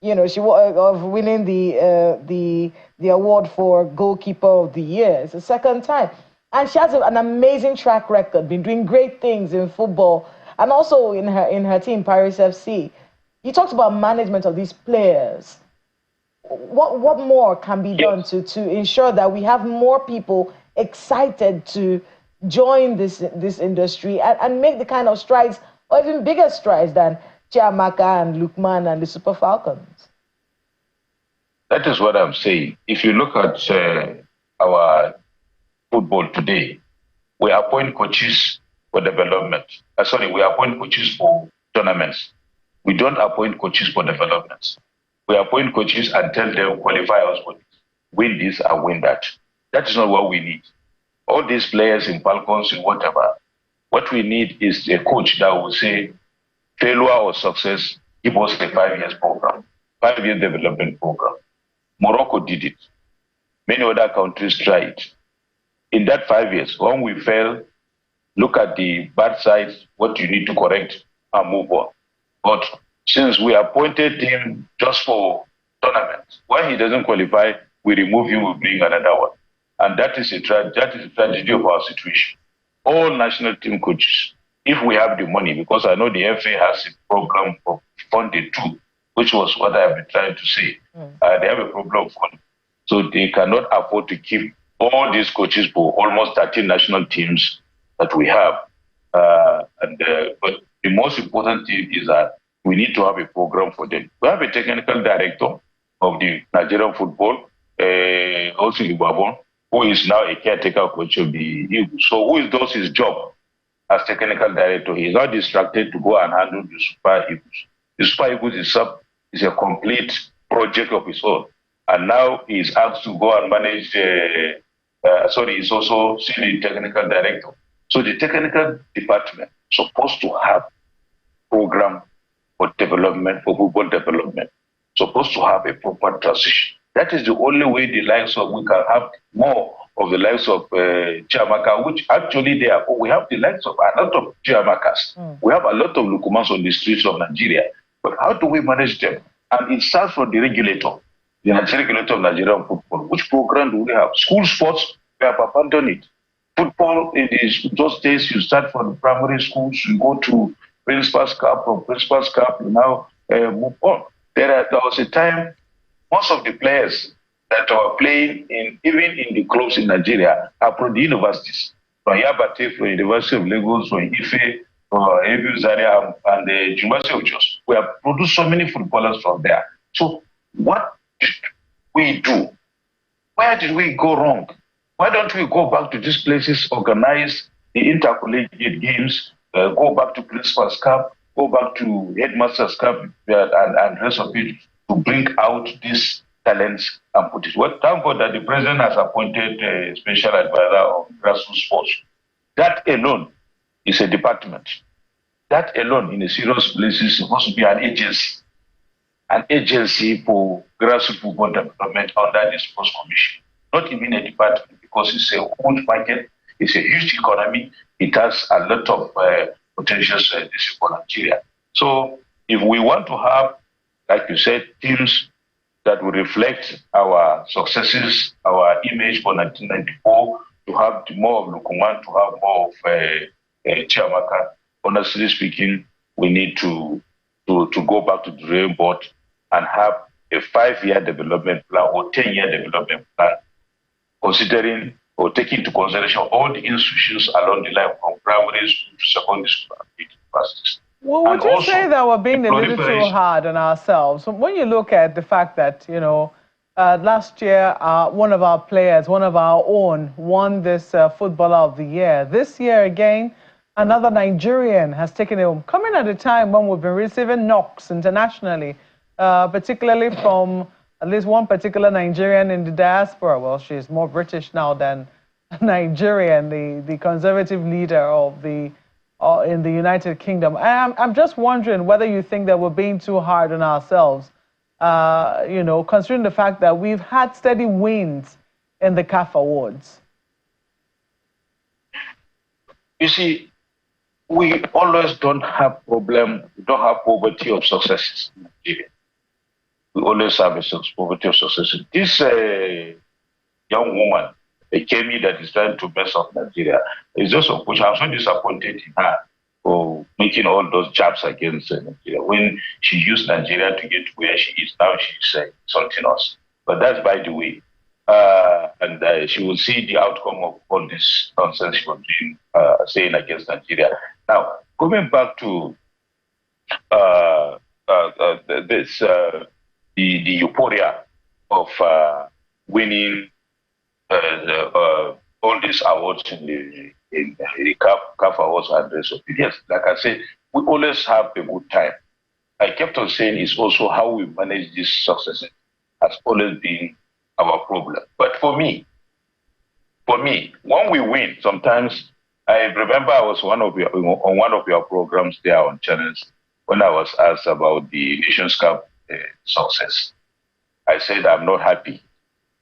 of winning the award for goalkeeper of the year. It's the second time, and she has an amazing track record, been doing great things in football and also in her team, Paris FC. You talked about management of these players. What more can be done to ensure that we have more people excited to join this industry and make the kind of strides, or even bigger strides than Chiamaka and Lukman and the Super Falcons? That is what I'm saying. If you look at our football today, we appoint coaches for development. We appoint coaches for tournaments. We don't appoint coaches for development. We appoint coaches and tell them, qualify us for this, win this and win that. That is not what we need. All these players in Falcons and whatever, what we need is a coach that will say, failure or success, give us a 5 years program, 5 year development program. Morocco did it. Many other countries tried. In that 5 years, when we fail, look at the bad sides, what you need to correct and move on. But since we appointed him just for tournaments, when he doesn't qualify, we remove him, we bring another one. And that is a tragedy of our situation. All national team coaches, if we have the money, because I know the FA has a program for funding too, which was what I have been trying to say. They have a problem of funding. So they cannot afford to keep all these coaches for almost 13 national teams that we have. But the most important thing is that we need to have a program for them. We have a technical director of the Nigerian football, also Ibabon, who is now a caretaker coach of the Eagles. So who does his job as technical director? He is not distracted to go and handle the Super Eagles. The Super Eagles is a complete project of his own. And now he is asked to go and manage, he's also senior technical director. So the technical department is supposed to have program for development, for football development, supposed to have a proper transition. That is the only way we can have more of the likes of Chiamaka, which actually we have the likes of a lot of Chiamakas. We have a lot of Lukumans on the streets of Nigeria. But how do we manage them? And it starts from the regulator, the regulator of Nigerian football. Which program do we have? School sports, we have abandoned it. Football, those days you start from primary schools, you go to Principal's Cup, from Principal's Cup, you now move on. There was a time, most of the players that are playing even in the clubs in Nigeria are from the universities. From Yabate, from University of Lagos, from Ife, from Ebu Zaria, and the University of Jos. We have produced so many footballers from there. So what did we do? Where did we go wrong? Why don't we go back to these places, organize the intercollegiate games, go back to Principal's Cup, go back to Headmaster's Cup, and rest of it, to bring out these talents and put it. Well, thank God that the president has appointed a special advisor on grassroots sports. That alone is a department. That alone, in a serious place, is supposed to be an agency for grassroots football development under the sports commission. Not even a department, because it's a huge market, it's a huge economy, it has a lot of potential for Nigeria. So if we want to have, like you said, teams that will reflect our successes, our image for 1994, to have more of Lukuman, to have more of Chiamaka, honestly speaking, we need to go back to the drawing board and have a 5-year development plan or 10-year development plan, considering or taking into consideration all the institutions along the line from primary school to secondary school and universities. Well, would you say that we're being a little too hard on ourselves? When you look at the fact that, last year, one of our players, one of our own, won this Footballer of the Year. This year, again, another Nigerian has taken it home, coming at a time when we've been receiving knocks internationally, particularly from at least one particular Nigerian in the diaspora. Well, she's more British now than Nigerian, the conservative leader of the in the United Kingdom. I'm just wondering whether you think that we're being too hard on ourselves, considering the fact that we've had steady wins in the CAF awards. You see, we always don't have poverty of successes in Nigeria. We always have a poverty of successes. This young woman, a Kemi that is trying to mess up Nigeria, is just unfortunate. I'm so disappointed in her for making all those jabs against Nigeria. When she used Nigeria to get to where she is, now she's something else. But that's by the way. And she will see the outcome of all this nonsense she was doing, saying against Nigeria. Now, going back to the euphoria of winning all these awards in the CAF awards and the rest of it. Yes, like I said, we always have a good time. I kept on saying it's also how we manage this success has always been our problem. But for me, when we win, sometimes I remember I was on one of your programs there on channels when I was asked about the Nations Cup success. I said I'm not happy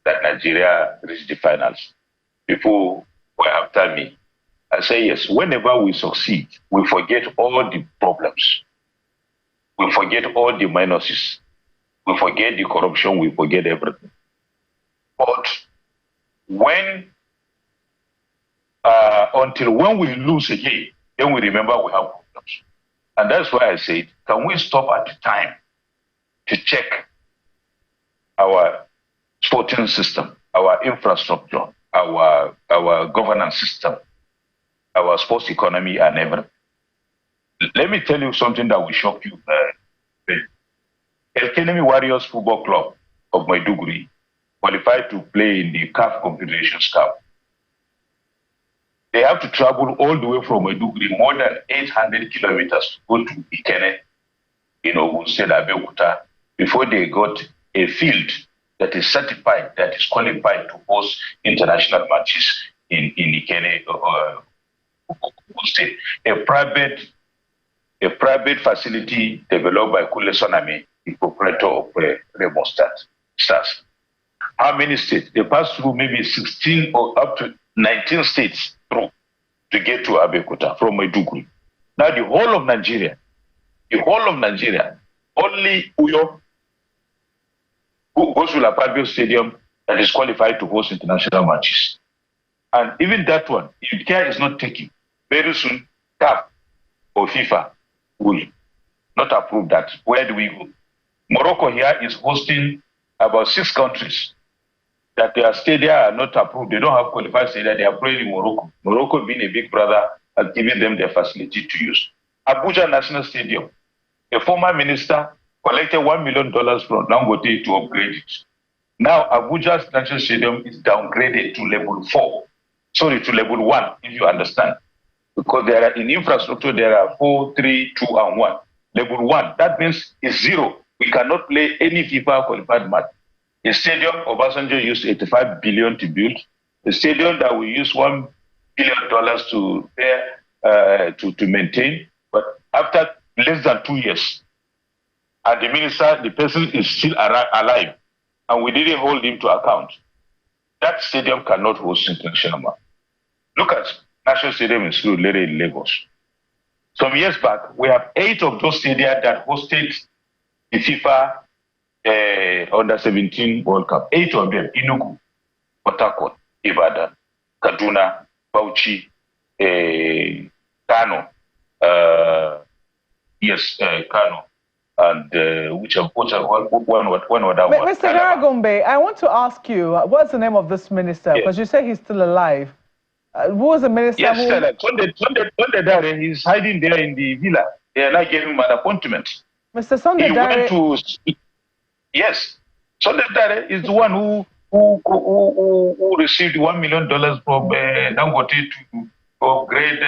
that Nigeria reached the finals. People were after me. I say yes. Whenever we succeed, we forget all the problems. We forget all the minuses. We forget the corruption. We forget everything. But until when we lose again, then we remember we have problems. And that's why I said, can we stop at the time to check our sporting system, our infrastructure, our governance system, our sports economy, and everything? Let me tell you something that will shock you. El Kenemi Warriors Football Club of Maiduguri qualified to play in the CAF Confederations Cup. They have to travel all the way from Maiduguri, more than 800 kilometers, to go to Ikene, Abeokuta, before they got a field that is certified, that is qualified to host international matches in Ikene State. A private facility developed by Kule Soname, the proprietor of Remo Stars. How many states? They passed through maybe 16 or up to 19 states through to get to Abeokuta from Maiduguri. Now the whole of Nigeria, only Uyo, who goes to La Pabio Stadium, that is qualified to host international matches. And even that one, if care is not taken, very soon CAF or FIFA will not approve that. Where do we go? Morocco here is hosting about 6 countries that their stadia are not approved. They don't have qualified stadia. They are playing in Morocco. Morocco, being a big brother, has given them the facility to use. Abuja National Stadium, a former minister collected $1 million from Dangote to upgrade it. Now, Abuja's National Stadium is downgraded to level 4. Sorry, to level 1, if you understand. Because there are, in infrastructure, there are 4, 3, 2, and 1. Level 1, that means it's 0. We cannot play any FIFA qualified match. A stadium, Obasanjo used $85 billion to build. A stadium that we use $1 billion to maintain. But after less than 2 years, and the minister, the person is still alive, and we didn't hold him to account. That stadium cannot host international match. Look at National Stadium in Surulere in Lagos. Some years back, we have 8 of those stadia that hosted the FIFA Under-17 World Cup. 8 of them: Enugu, Port Harcourt, Ibadan, Kaduna, Bauchi, Kano, Kano, and which one other one? Mr. Garagombe, I want to ask you, what's the name of this minister? Because you say he's still alive. Who was the minister? Yes, Sunday Dare, he's hiding there in the villa. They are not giving him an appointment. Mr. Sunday Dare. Yes, Sunday Dare is the one who received $1 million from Dangote to upgrade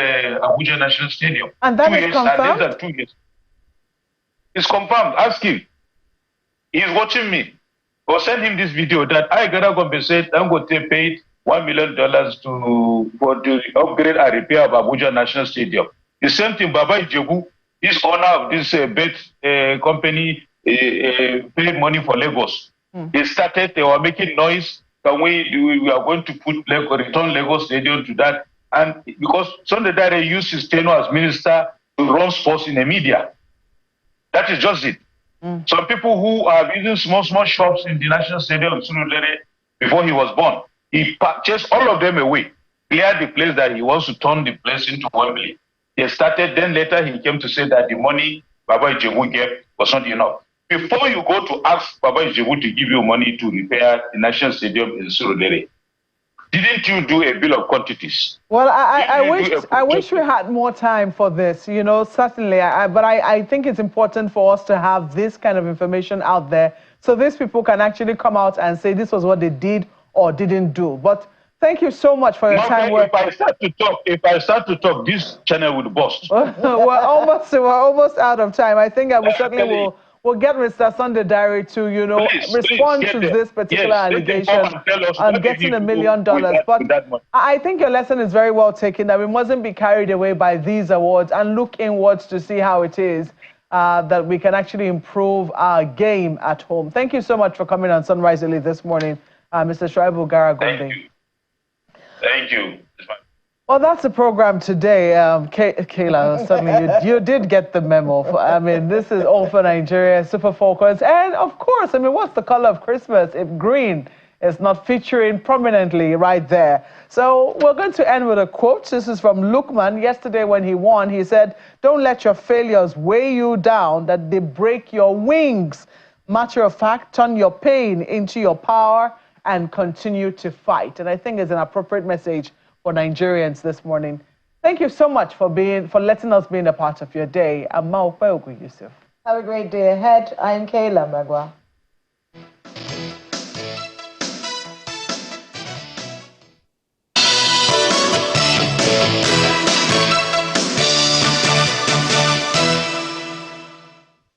Abuja National Stadium. And that is confirmed? Less than 2 years. It's confirmed. Ask him. He's watching me. Or send him this video that Garagombe said Dangote paid $1 million to upgrade and repair of Abuja National Stadium. The same thing, Baba Ijebu, this owner of this bet company, paid money for Lagos. They were making noise. We are going to return Lagos Stadium to that. And because Sunday Dare used his tenure as minister to run sports in the media. That is just it. Some people who are using small shops in the National Stadium before he was born, he chased all of them away, cleared the place that he wants to turn the place into Wembley. Then later he came to say that the money Baba Ijebu gave was not enough. Before you go to ask Baba Ijebu to give you money to repair the National Stadium in Surulere, didn't you do a bill of quantities? Well, I wish we had more time for this, certainly. But I think it's important for us to have this kind of information out there so these people can actually come out and say this was what they did or didn't do. But thank you so much for your time. If I start to talk, this channel would burst. we're almost out of time. I think we certainly will get Mr. Sunday Dare to, respond to this particular allegation on getting $1 million. But I think your lesson is very well taken, that we mustn't be carried away by these awards and look inwards to see how it is that we can actually improve our game at home. Thank you so much for coming on Sunrise Early this morning, Mr. Shuaibu Garagombe. Thank you. Well, that's the program today. Kayla, suddenly you did get the memo. I mean, this is all for Nigeria, Super Focus. And of course, what's the color of Christmas if green is not featuring prominently right there? So we're going to end with a quote. This is from Lukman. Yesterday when he won, he said, "Don't let your failures weigh you down, that they break your wings. Matter of fact, turn your pain into your power and continue to fight." And I think it's an appropriate message for Nigerians this morning. Thank you so much for letting us be a part of your day. I'm Mao Yusuf. Have a great day ahead. I'm Kayla Magwa.